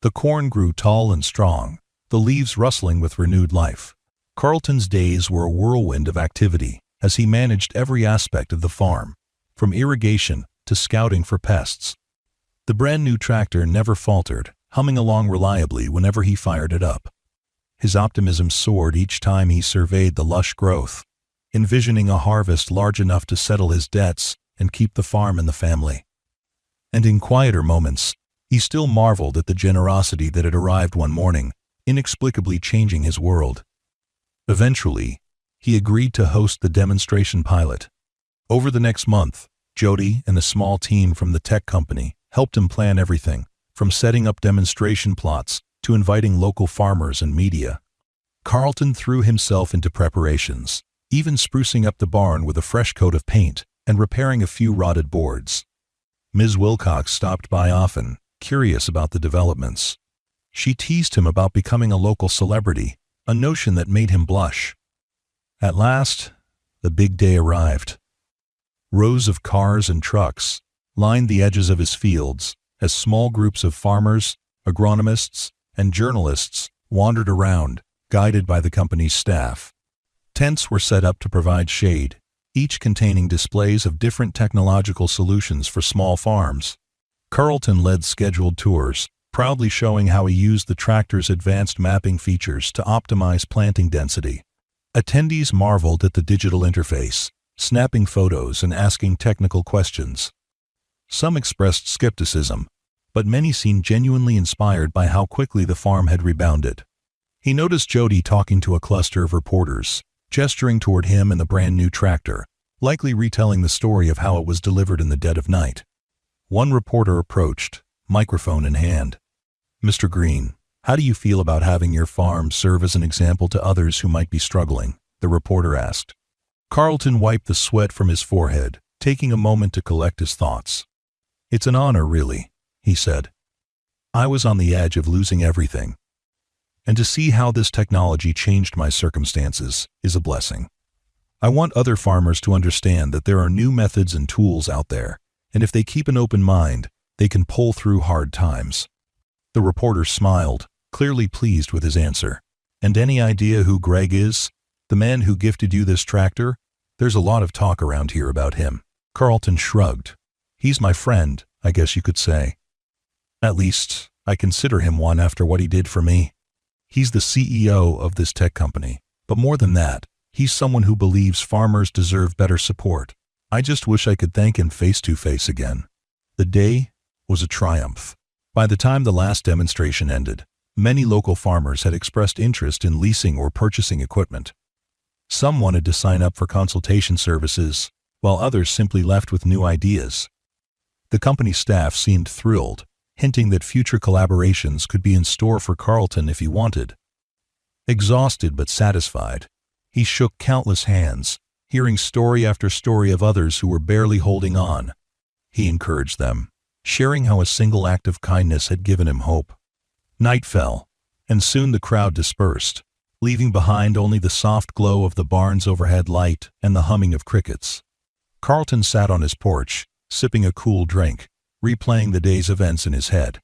The corn grew tall and strong, the leaves rustling with renewed life. Carlton's days were a whirlwind of activity as he managed every aspect of the farm, from irrigation to scouting for pests. The brand new tractor never faltered, humming along reliably whenever he fired it up. His optimism soared each time he surveyed the lush growth, envisioning a harvest large enough to settle his debts and keep the farm in the family. And in quieter moments, he still marveled at the generosity that had arrived one morning, inexplicably changing his world. Eventually, he agreed to host the demonstration pilot. Over the next month, Jody and a small team from the tech company helped him plan everything, from setting up demonstration plots to inviting local farmers and media. Carlton threw himself into preparations, even sprucing up the barn with a fresh coat of paint and repairing a few rotted boards. Ms. Wilcox stopped by often, curious about the developments. She teased him about becoming a local celebrity, a notion that made him blush. At last, the big day arrived. Rows of cars and trucks lined the edges of his fields as small groups of farmers, agronomists, and journalists wandered around, guided by the company's staff. Tents were set up to provide shade, each containing displays of different technological solutions for small farms. Carlton led scheduled tours, proudly showing how he used the tractor's advanced mapping features to optimize planting density. Attendees marveled at the digital interface, snapping photos and asking technical questions. Some expressed skepticism, but many seemed genuinely inspired by how quickly the farm had rebounded. He noticed Jody talking to a cluster of reporters, gesturing toward him and the brand-new tractor, likely retelling the story of how it was delivered in the dead of night. One reporter approached, microphone in hand. "Mr. Green, how do you feel about having your farm serve as an example to others who might be struggling?" the reporter asked. Carlton wiped the sweat from his forehead, taking a moment to collect his thoughts. "It's an honor, really," he said. "I was on the edge of losing everything. And to see how this technology changed my circumstances is a blessing. I want other farmers to understand that there are new methods and tools out there, and if they keep an open mind, they can pull through hard times." The reporter smiled, clearly pleased with his answer. "And any idea who Greg is? The man who gifted you this tractor? There's a lot of talk around here about him." Carlton shrugged. "He's my friend, I guess you could say. At least, I consider him one after what he did for me. He's the CEO of this tech company, but more than that, he's someone who believes farmers deserve better support. I just wish I could thank him face-to-face again." The day was a triumph. By the time the last demonstration ended, many local farmers had expressed interest in leasing or purchasing equipment. Some wanted to sign up for consultation services, while others simply left with new ideas. The company staff seemed thrilled, hinting that future collaborations could be in store for Carlton if he wanted. Exhausted but satisfied, he shook countless hands, hearing story after story of others who were barely holding on. He encouraged them, sharing how a single act of kindness had given him hope. Night fell, and soon the crowd dispersed, leaving behind only the soft glow of the barn's overhead light and the humming of crickets. Carlton sat on his porch, sipping a cool drink, replaying the day's events in his head.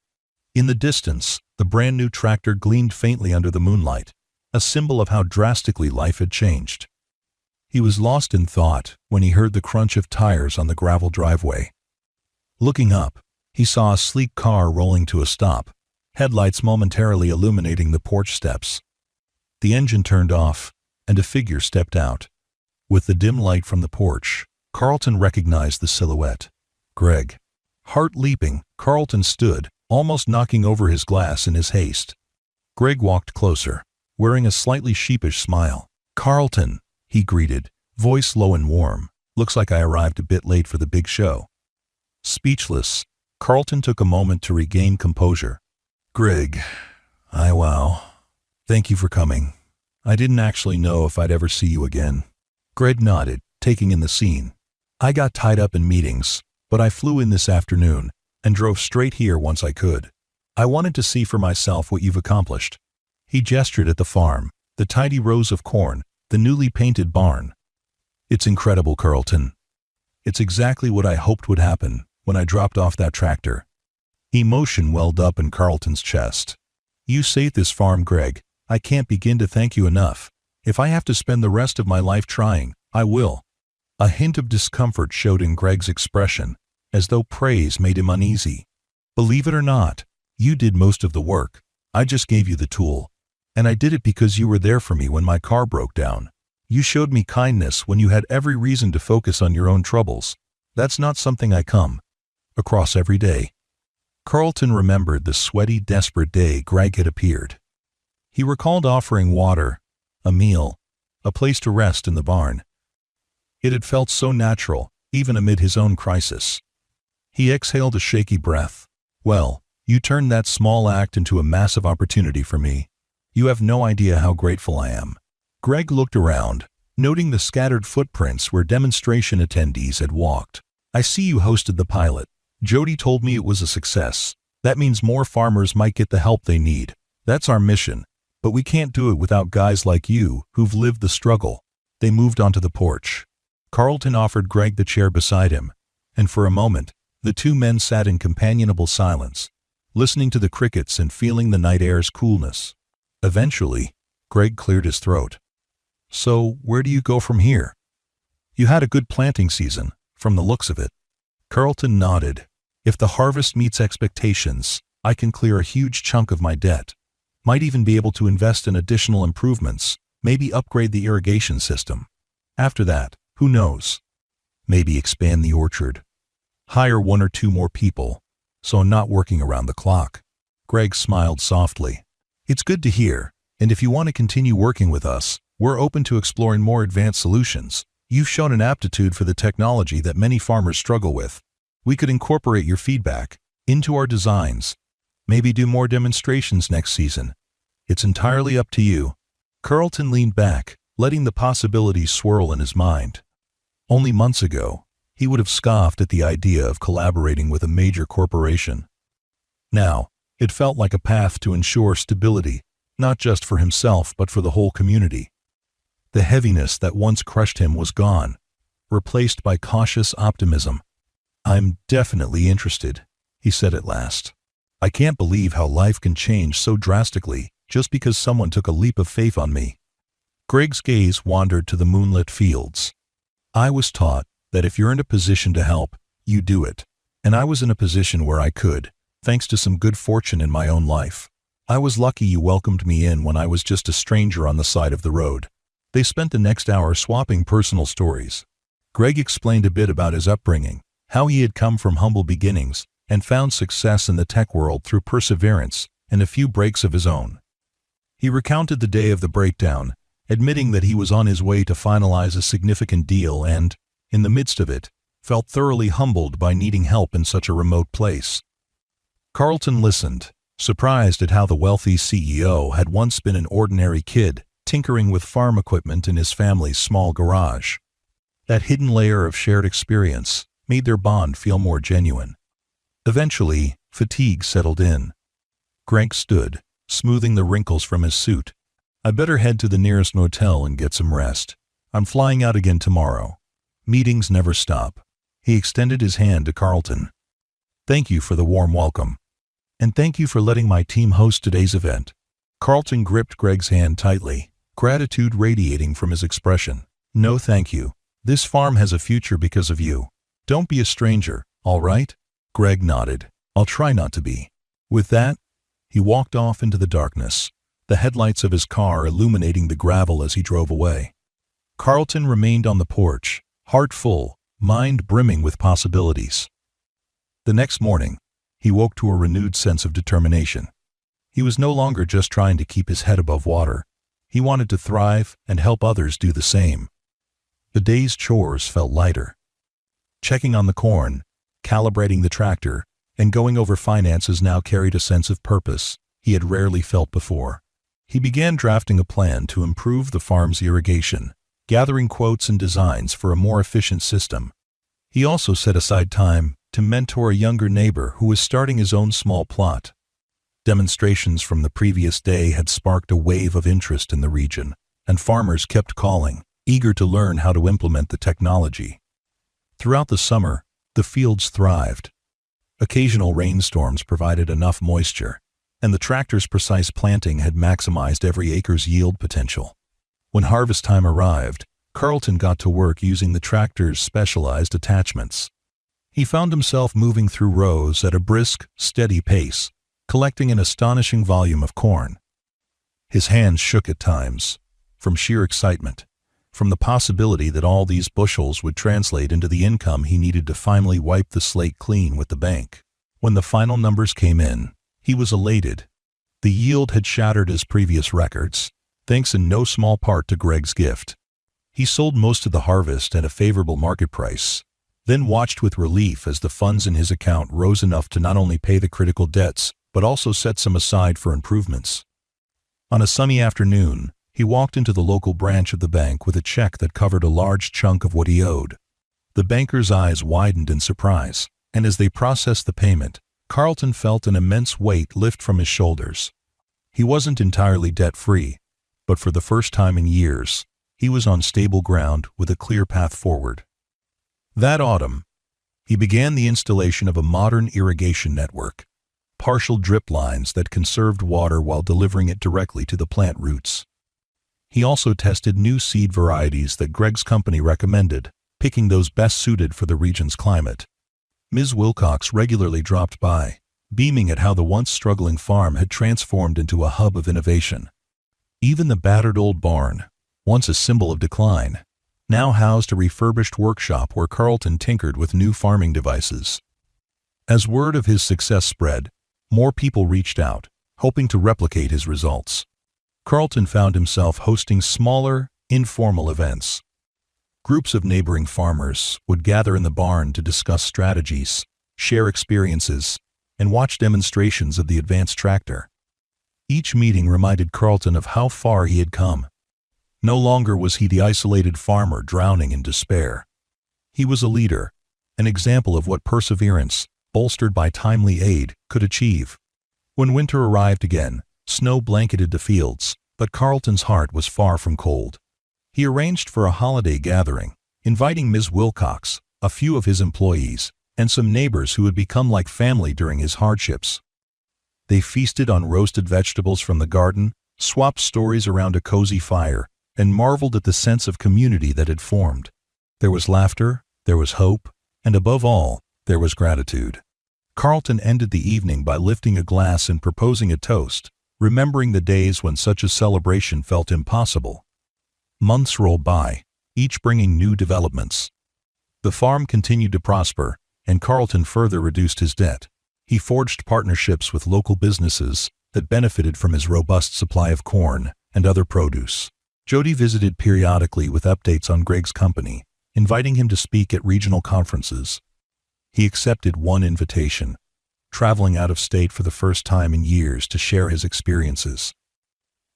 In the distance, the brand-new tractor gleamed faintly under the moonlight, a symbol of how drastically life had changed. He was lost in thought when he heard the crunch of tires on the gravel driveway. Looking up, he saw a sleek car rolling to a stop, headlights momentarily illuminating the porch steps. The engine turned off, and a figure stepped out. With the dim light from the porch, Carlton recognized the silhouette. Greg. Heart leaping, Carlton stood, almost knocking over his glass in his haste. Greg walked closer, wearing a slightly sheepish smile. "Carlton," he greeted, voice low and warm. "Looks like I arrived a bit late for the big show." Speechless, Carlton took a moment to regain composure. "Greg, wow. Thank you for coming. I didn't actually know if I'd ever see you again." Greg nodded, taking in the scene. "I got tied up in meetings, but I flew in this afternoon and drove straight here once I could. I wanted to see for myself what you've accomplished." He gestured at the farm, the tidy rows of corn, the newly painted barn. "It's incredible, Carlton. It's exactly what I hoped would happen when I dropped off that tractor." Emotion welled up in Carlton's chest. "You saved this farm, Greg. I can't begin to thank you enough. If I have to spend the rest of my life trying, I will." A hint of discomfort showed in Greg's expression, as though praise made him uneasy. "Believe it or not, You did most of the work. I just gave you the tool. And I did it because you were there for me when my car broke down. You showed me kindness when you had every reason to focus on your own troubles. That's not something I come across every day. Carlton remembered the sweaty, desperate day Greg had appeared. He recalled offering water, a meal, a place to rest in the barn. It had felt so natural, even amid his own crisis. He exhaled a shaky breath. Well, you turned that small act into a massive opportunity for me. You have no idea how grateful I am. Greg looked around, noting the scattered footprints where demonstration attendees had walked. I see you hosted the pilot. Jody told me it was a success. That means more farmers might get the help they need. That's our mission. But we can't do it without guys like you who've lived the struggle. They moved onto the porch. Carlton offered Greg the chair beside him, and for a moment, the two men sat in companionable silence, listening to the crickets and feeling the night air's coolness. Eventually, Greg cleared his throat. So, where do you go from here? You had a good planting season, from the looks of it. Carlton nodded. If the harvest meets expectations, I can clear a huge chunk of my debt. Might even be able to invest in additional improvements, maybe upgrade the irrigation system. After that, who knows? Maybe expand the orchard. Hire 1 or 2 more people, so I'm not working around the clock. Greg smiled softly. It's good to hear, and if you want to continue working with us, we're open to exploring more advanced solutions. You've shown an aptitude for the technology that many farmers struggle with. We could incorporate your feedback into our designs. Maybe do more demonstrations next season. It's entirely up to you. Carlton leaned back, letting the possibilities swirl in his mind. Only months ago, he would have scoffed at the idea of collaborating with a major corporation. Now, it felt like a path to ensure stability, not just for himself but for the whole community. The heaviness that once crushed him was gone, replaced by cautious optimism. I'm definitely interested, he said at last. I can't believe how life can change so drastically just because someone took a leap of faith on me. Greg's gaze wandered to the moonlit fields. I was taught that if you're in a position to help, you do it. And I was in a position where I could, thanks to some good fortune in my own life. I was lucky you welcomed me in when I was just a stranger on the side of the road. They spent the next hour swapping personal stories. Greg explained a bit about his upbringing, how he had come from humble beginnings and found success in the tech world through perseverance and a few breaks of his own. He recounted the day of the breakdown, admitting that he was on his way to finalize a significant deal and, in the midst of it, felt thoroughly humbled by needing help in such a remote place. Carlton listened, surprised at how the wealthy CEO had once been an ordinary kid, tinkering with farm equipment in his family's small garage. That hidden layer of shared experience made their bond feel more genuine. Eventually, fatigue settled in. Greg stood, smoothing the wrinkles from his suit. I better head to the nearest motel and get some rest. I'm flying out again tomorrow. Meetings never stop. He extended his hand to Carlton. Thank you for the warm welcome. And thank you for letting my team host today's event. Carlton gripped Greg's hand tightly, gratitude radiating from his expression. No thank you. This farm has a future because of you. Don't be a stranger, all right? Greg nodded. I'll try not to be. With that, he walked off into the darkness, the headlights of his car illuminating the gravel as he drove away. Carlton remained on the porch, heart full, mind brimming with possibilities. The next morning, he woke to a renewed sense of determination. He was no longer just trying to keep his head above water. He wanted to thrive and help others do the same. The day's chores felt lighter. Checking on the corn, calibrating the tractor, and going over finances now carried a sense of purpose he had rarely felt before. He began drafting a plan to improve the farm's irrigation, gathering quotes and designs for a more efficient system. He also set aside time to mentor a younger neighbor who was starting his own small plot. Demonstrations from the previous day had sparked a wave of interest in the region, and farmers kept calling, eager to learn how to implement the technology. Throughout the summer, the fields thrived. Occasional rainstorms provided enough moisture, and the tractor's precise planting had maximized every acre's yield potential. When harvest time arrived, Carlton got to work using the tractor's specialized attachments. He found himself moving through rows at a brisk, steady pace, collecting an astonishing volume of corn. His hands shook at times, from sheer excitement, from the possibility that all these bushels would translate into the income he needed to finally wipe the slate clean with the bank. When the final numbers came in, he was elated. The yield had shattered his previous records, thanks in no small part to Greg's gift. He sold most of the harvest at a favorable market price, then watched with relief as the funds in his account rose enough to not only pay the critical debts, but also set some aside for improvements. On a sunny afternoon, he walked into the local branch of the bank with a check that covered a large chunk of what he owed. The banker's eyes widened in surprise, and as they processed the payment, Carlton felt an immense weight lift from his shoulders. He wasn't entirely debt-free, but for the first time in years, he was on stable ground with a clear path forward. That autumn, he began the installation of a modern irrigation network, partial drip lines that conserved water while delivering it directly to the plant roots. He also tested new seed varieties that Greg's company recommended, picking those best suited for the region's climate. Ms. Wilcox regularly dropped by, beaming at how the once struggling farm had transformed into a hub of innovation. Even the battered old barn, once a symbol of decline, now housed a refurbished workshop where Carlton tinkered with new farming devices. As word of his success spread, more people reached out, hoping to replicate his results. Carlton found himself hosting smaller, informal events. Groups of neighboring farmers would gather in the barn to discuss strategies, share experiences, and watch demonstrations of the advanced tractor. Each meeting reminded Carlton of how far he had come. No longer was he the isolated farmer drowning in despair. He was a leader, an example of what perseverance, bolstered by timely aid, could achieve. When winter arrived again, snow blanketed the fields, but Carlton's heart was far from cold. He arranged for a holiday gathering, inviting Ms. Wilcox, a few of his employees, and some neighbors who had become like family during his hardships. They feasted on roasted vegetables from the garden, swapped stories around a cozy fire, and marveled at the sense of community that had formed. There was laughter, there was hope, and above all, there was gratitude. Carlton ended the evening by lifting a glass and proposing a toast, remembering the days when such a celebration felt impossible. Months rolled by, each bringing new developments. The farm continued to prosper, and Carlton further reduced his debt. He forged partnerships with local businesses that benefited from his robust supply of corn and other produce. Jody visited periodically with updates on Greg's company, inviting him to speak at regional conferences. He accepted one invitation, traveling out of state for the first time in years to share his experiences.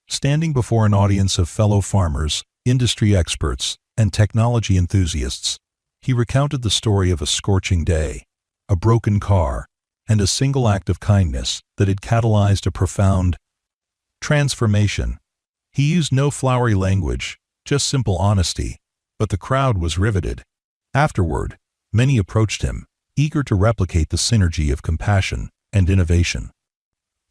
Standing before an audience of fellow farmers, industry experts, and technology enthusiasts, he recounted the story of a scorching day, a broken car, and a single act of kindness that had catalyzed a profound transformation. He used no flowery language, just simple honesty, but the crowd was riveted. Afterward, many approached him, eager to replicate the synergy of compassion and innovation.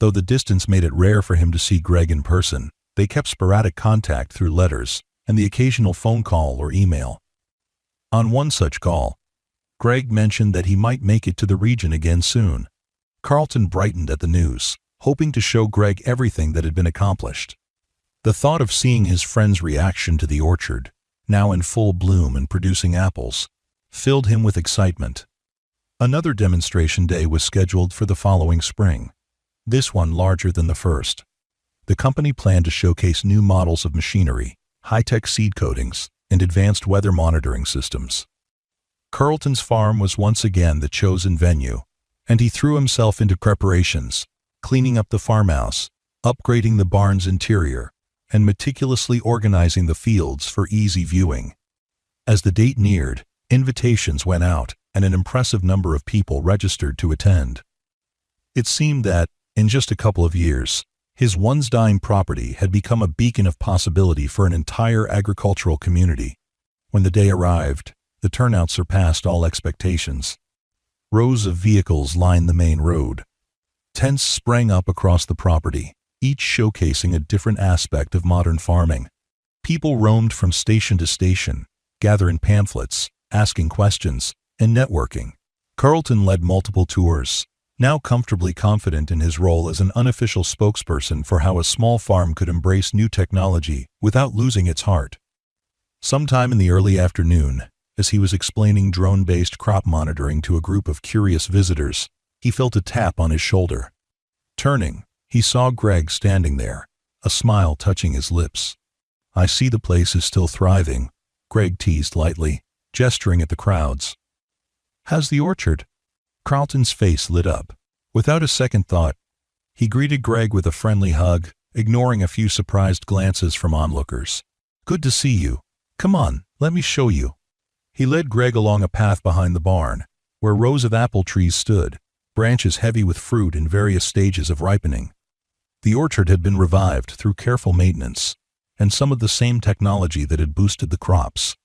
Though the distance made it rare for him to see Greg in person, they kept sporadic contact through letters and the occasional phone call or email. On one such call, Greg mentioned that he might make it to the region again soon. Carlton brightened at the news, hoping to show Greg everything that had been accomplished. The thought of seeing his friend's reaction to the orchard, now in full bloom and producing apples, filled him with excitement. Another demonstration day was scheduled for the following spring, this one larger than the first. The company planned to showcase new models of machinery, high-tech seed coatings, and advanced weather monitoring systems. Carlton's farm was once again the chosen venue, and he threw himself into preparations, cleaning up the farmhouse, upgrading the barn's interior, and meticulously organizing the fields for easy viewing. As the date neared, invitations went out, and an impressive number of people registered to attend. It seemed that, in just a couple of years, his once-dying property had become a beacon of possibility for an entire agricultural community. When the day arrived, the turnout surpassed all expectations. Rows of vehicles lined the main road. Tents sprang up across the property, each showcasing a different aspect of modern farming. People roamed from station to station, gathering pamphlets, asking questions, and networking. Carlton led multiple tours, now comfortably confident in his role as an unofficial spokesperson for how a small farm could embrace new technology without losing its heart. Sometime in the early afternoon, as he was explaining drone-based crop monitoring to a group of curious visitors, he felt a tap on his shoulder. Turning, he saw Greg standing there, a smile touching his lips. "I see the place is still thriving," Greg teased lightly, gesturing at the crowds. "How's the orchard?" Carlton's face lit up. Without a second thought, he greeted Greg with a friendly hug, ignoring a few surprised glances from onlookers. "Good to see you. Come on, let me show you." He led Greg along a path behind the barn, where rows of apple trees stood, branches heavy with fruit in various stages of ripening. The orchard had been revived through careful maintenance, and some of the same technology that had boosted the crops.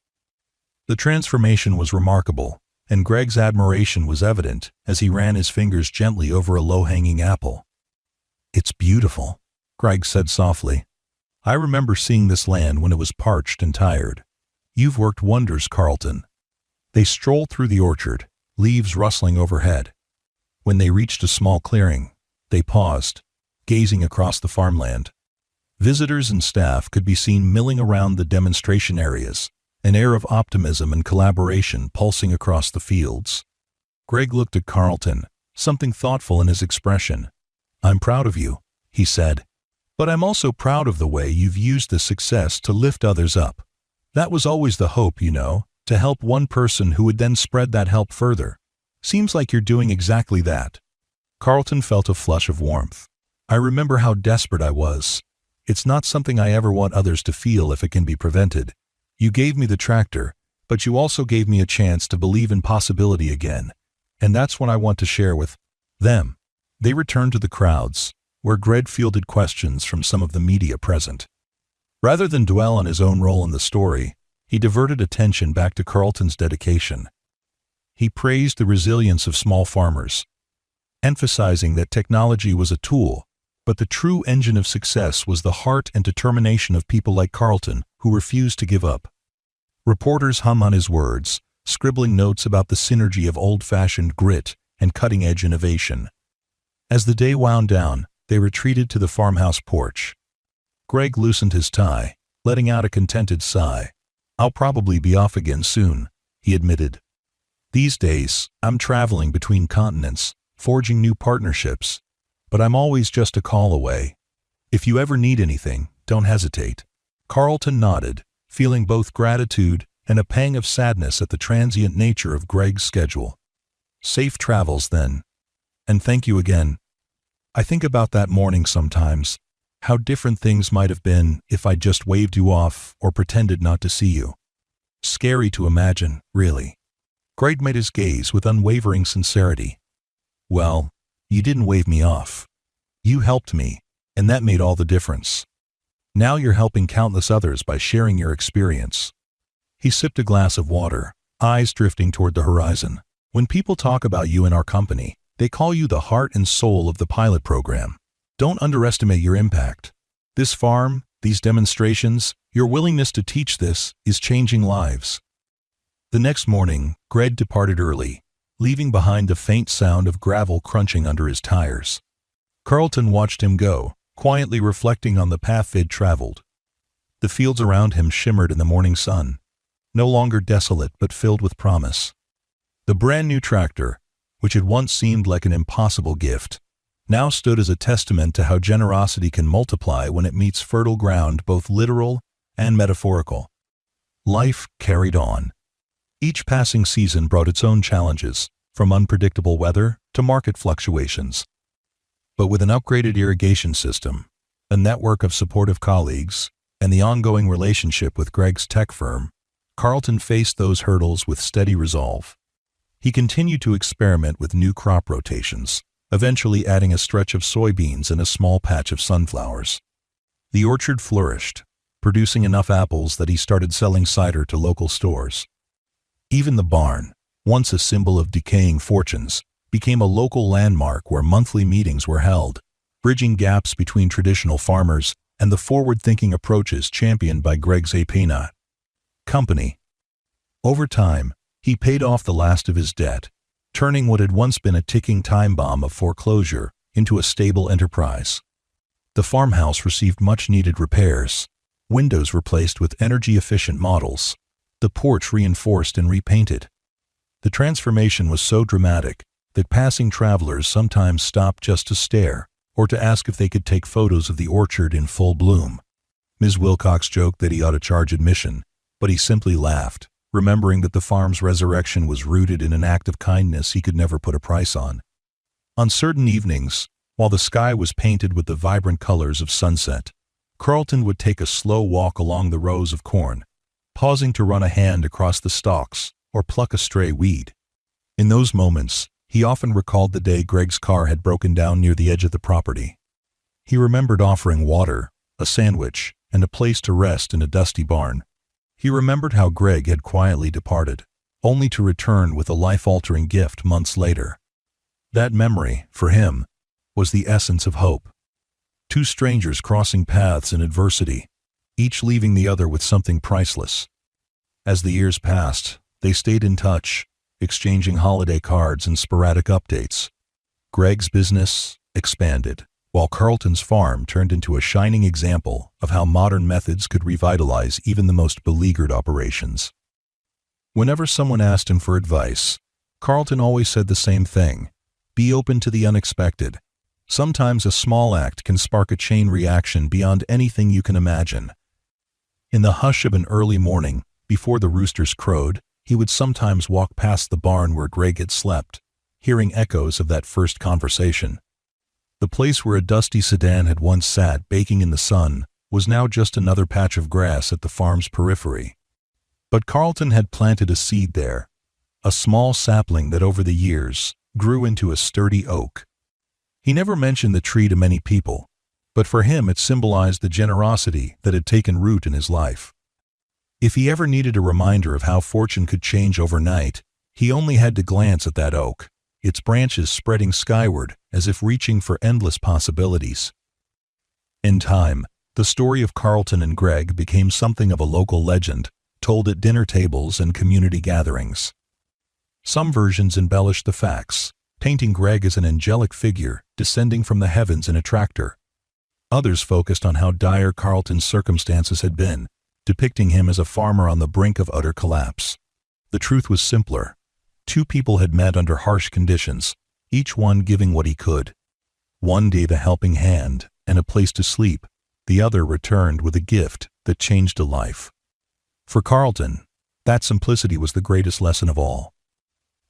The transformation was remarkable, and Greg's admiration was evident as he ran his fingers gently over a low-hanging apple. "It's beautiful," Greg said softly. "I remember seeing this land when it was parched and tired. You've worked wonders, Carlton." They strolled through the orchard, leaves rustling overhead. When they reached a small clearing, they paused, gazing across the farmland. Visitors and staff could be seen milling around the demonstration areas, an air of optimism and collaboration pulsing across the fields. Greg looked at Carlton, something thoughtful in his expression. "I'm proud of you," he said. "But I'm also proud of the way you've used this success to lift others up. That was always the hope, you know, to help one person who would then spread that help further. Seems like you're doing exactly that." Carlton felt a flush of warmth. "I remember how desperate I was. It's not something I ever want others to feel if it can be prevented. You gave me the tractor, but you also gave me a chance to believe in possibility again, and that's what I want to share with them." They returned to the crowds, where Greg fielded questions from some of the media present. Rather than dwell on his own role in the story, he diverted attention back to Carlton's dedication. He praised the resilience of small farmers, emphasizing that technology was a tool, but the true engine of success was the heart and determination of people like Carlton who refused to give up. Reporters hum on his words, scribbling notes about the synergy of old-fashioned grit and cutting-edge innovation. As the day wound down, they retreated to the farmhouse porch. Greg loosened his tie, letting out a contented sigh. "I'll probably be off again soon," he admitted. "These days, I'm traveling between continents, forging new partnerships, but I'm always just a call away. If you ever need anything, don't hesitate." Carlton nodded, feeling both gratitude and a pang of sadness at the transient nature of Greg's schedule. "Safe travels, then. And thank you again. I think about that morning sometimes, how different things might have been if I just waved you off or pretended not to see you. Scary to imagine, really." Greg met his gaze with unwavering sincerity. "Well, you didn't wave me off. You helped me, and that made all the difference. Now you're helping countless others by sharing your experience." He sipped a glass of water, eyes drifting toward the horizon. "When people talk about you in our company, they call you the heart and soul of the pilot program. Don't underestimate your impact. This farm, these demonstrations, your willingness to teach this is changing lives." The next morning, Greg departed early, leaving behind the faint sound of gravel crunching under his tires. Carlton watched him go, quietly reflecting on the path they'd traveled. The fields around him shimmered in the morning sun, no longer desolate but filled with promise. The brand-new tractor, which had once seemed like an impossible gift, now stood as a testament to how generosity can multiply when it meets fertile ground, both literal and metaphorical. Life carried on. Each passing season brought its own challenges, from unpredictable weather to market fluctuations. But with an upgraded irrigation system, a network of supportive colleagues, and the ongoing relationship with Greg's tech firm, Carlton faced those hurdles with steady resolve. He continued to experiment with new crop rotations, eventually adding a stretch of soybeans and a small patch of sunflowers. The orchard flourished, producing enough apples that he started selling cider to local stores. Even the barn, once a symbol of decaying fortunes, became a local landmark where monthly meetings were held, bridging gaps between traditional farmers and the forward-thinking approaches championed by Greg's Apena company. Over time, he paid off the last of his debt, turning what had once been a ticking time bomb of foreclosure into a stable enterprise. The farmhouse received much-needed repairs, windows replaced with energy-efficient models, the porch reinforced and repainted. The transformation was so dramatic that passing travelers sometimes stopped just to stare or to ask if they could take photos of the orchard in full bloom. Ms. Wilcox joked that he ought to charge admission, but he simply laughed, remembering that the farm's resurrection was rooted in an act of kindness he could never put a price on. On certain evenings, while the sky was painted with the vibrant colors of sunset, Carlton would take a slow walk along the rows of corn, pausing to run a hand across the stalks or pluck a stray weed. In those moments, he often recalled the day Greg's car had broken down near the edge of the property. He remembered offering water, a sandwich, and a place to rest in a dusty barn. He remembered how Greg had quietly departed, only to return with a life-altering gift months later. That memory, for him, was the essence of hope. Two strangers crossing paths in adversity, each leaving the other with something priceless. As the years passed, they stayed in touch, exchanging holiday cards and sporadic updates. Greg's business expanded, while Carlton's farm turned into a shining example of how modern methods could revitalize even the most beleaguered operations. Whenever someone asked him for advice, Carlton always said the same thing: be open to the unexpected. Sometimes a small act can spark a chain reaction beyond anything you can imagine. In the hush of an early morning, before the roosters crowed, he would sometimes walk past the barn where Greg had slept, hearing echoes of that first conversation. The place where a dusty sedan had once sat baking in the sun was now just another patch of grass at the farm's periphery. But Carlton had planted a seed there, a small sapling that over the years grew into a sturdy oak. He never mentioned the tree to many people, but for him it symbolized the generosity that had taken root in his life. If he ever needed a reminder of how fortune could change overnight, he only had to glance at that oak, its branches spreading skyward as if reaching for endless possibilities. In time, the story of Carlton and Greg became something of a local legend, told at dinner tables and community gatherings. Some versions embellished the facts, painting Greg as an angelic figure descending from the heavens in a tractor. Others focused on how dire Carlton's circumstances had been, depicting him as a farmer on the brink of utter collapse. The truth was simpler. Two people had met under harsh conditions, each one giving what he could. One gave a helping hand and a place to sleep, the other returned with a gift that changed a life. For Carlton, that simplicity was the greatest lesson of all.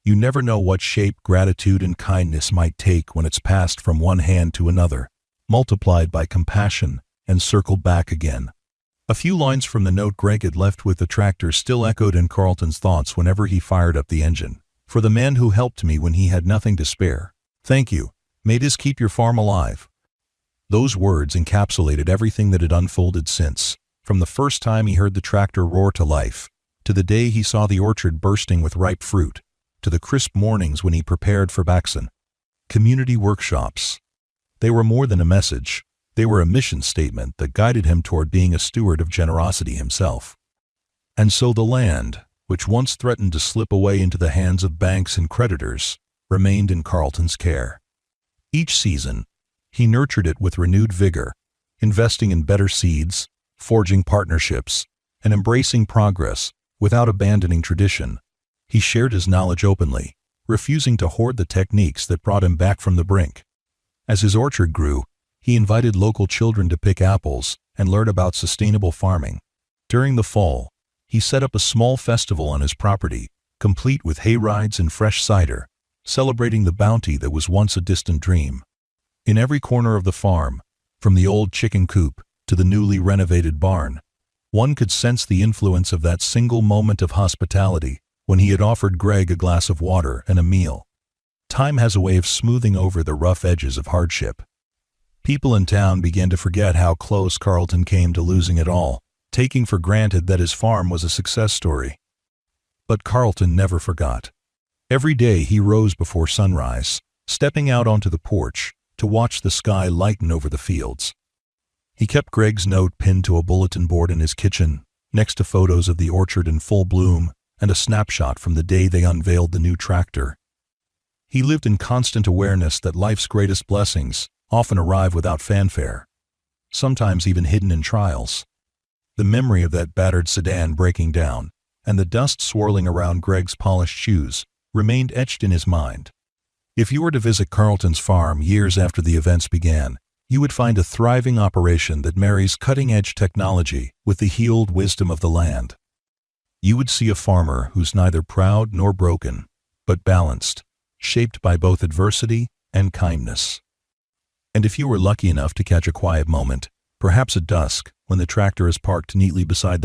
You never know what shape gratitude and kindness might take when it's passed from one hand to another, multiplied by compassion, and circled back again. A few lines from the note Greg had left with the tractor still echoed in Carlton's thoughts whenever he fired up the engine. For the man who helped me when he had nothing to spare. Thank you. May this keep your farm alive. Those words encapsulated everything that had unfolded since, from the first time he heard the tractor roar to life, to the day he saw the orchard bursting with ripe fruit, to the crisp mornings when he prepared for Baxen. Community workshops. They were more than a message. They were a mission statement that guided him toward being a steward of generosity himself. And so the land, which once threatened to slip away into the hands of banks and creditors, remained in Carlton's care. Each season, he nurtured it with renewed vigor, investing in better seeds, forging partnerships, and embracing progress without abandoning tradition. He shared his knowledge openly, refusing to hoard the techniques that brought him back from the brink. As his orchard grew, he invited local children to pick apples and learn about sustainable farming. During the fall, he set up a small festival on his property, complete with hay rides and fresh cider, celebrating the bounty that was once a distant dream. In every corner of the farm, from the old chicken coop to the newly renovated barn, one could sense the influence of that single moment of hospitality when he had offered Greg a glass of water and a meal. Time has a way of smoothing over the rough edges of hardship. People in town began to forget how close Carlton came to losing it all, taking for granted that his farm was a success story. But Carlton never forgot. Every day he rose before sunrise, stepping out onto the porch to watch the sky lighten over the fields. He kept Greg's note pinned to a bulletin board in his kitchen, next to photos of the orchard in full bloom and a snapshot from the day they unveiled the new tractor. He lived in constant awareness that life's greatest blessings often arrive without fanfare, sometimes even hidden in trials. The memory of that battered sedan breaking down and the dust swirling around Greg's polished shoes remained etched in his mind. If you were to visit Carlton's farm years after the events began, you would find a thriving operation that marries cutting-edge technology with the healed wisdom of the land. You would see a farmer who's neither proud nor broken, but balanced, shaped by both adversity and kindness. And if you were lucky enough to catch a quiet moment, perhaps at dusk, when the tractor is parked neatly beside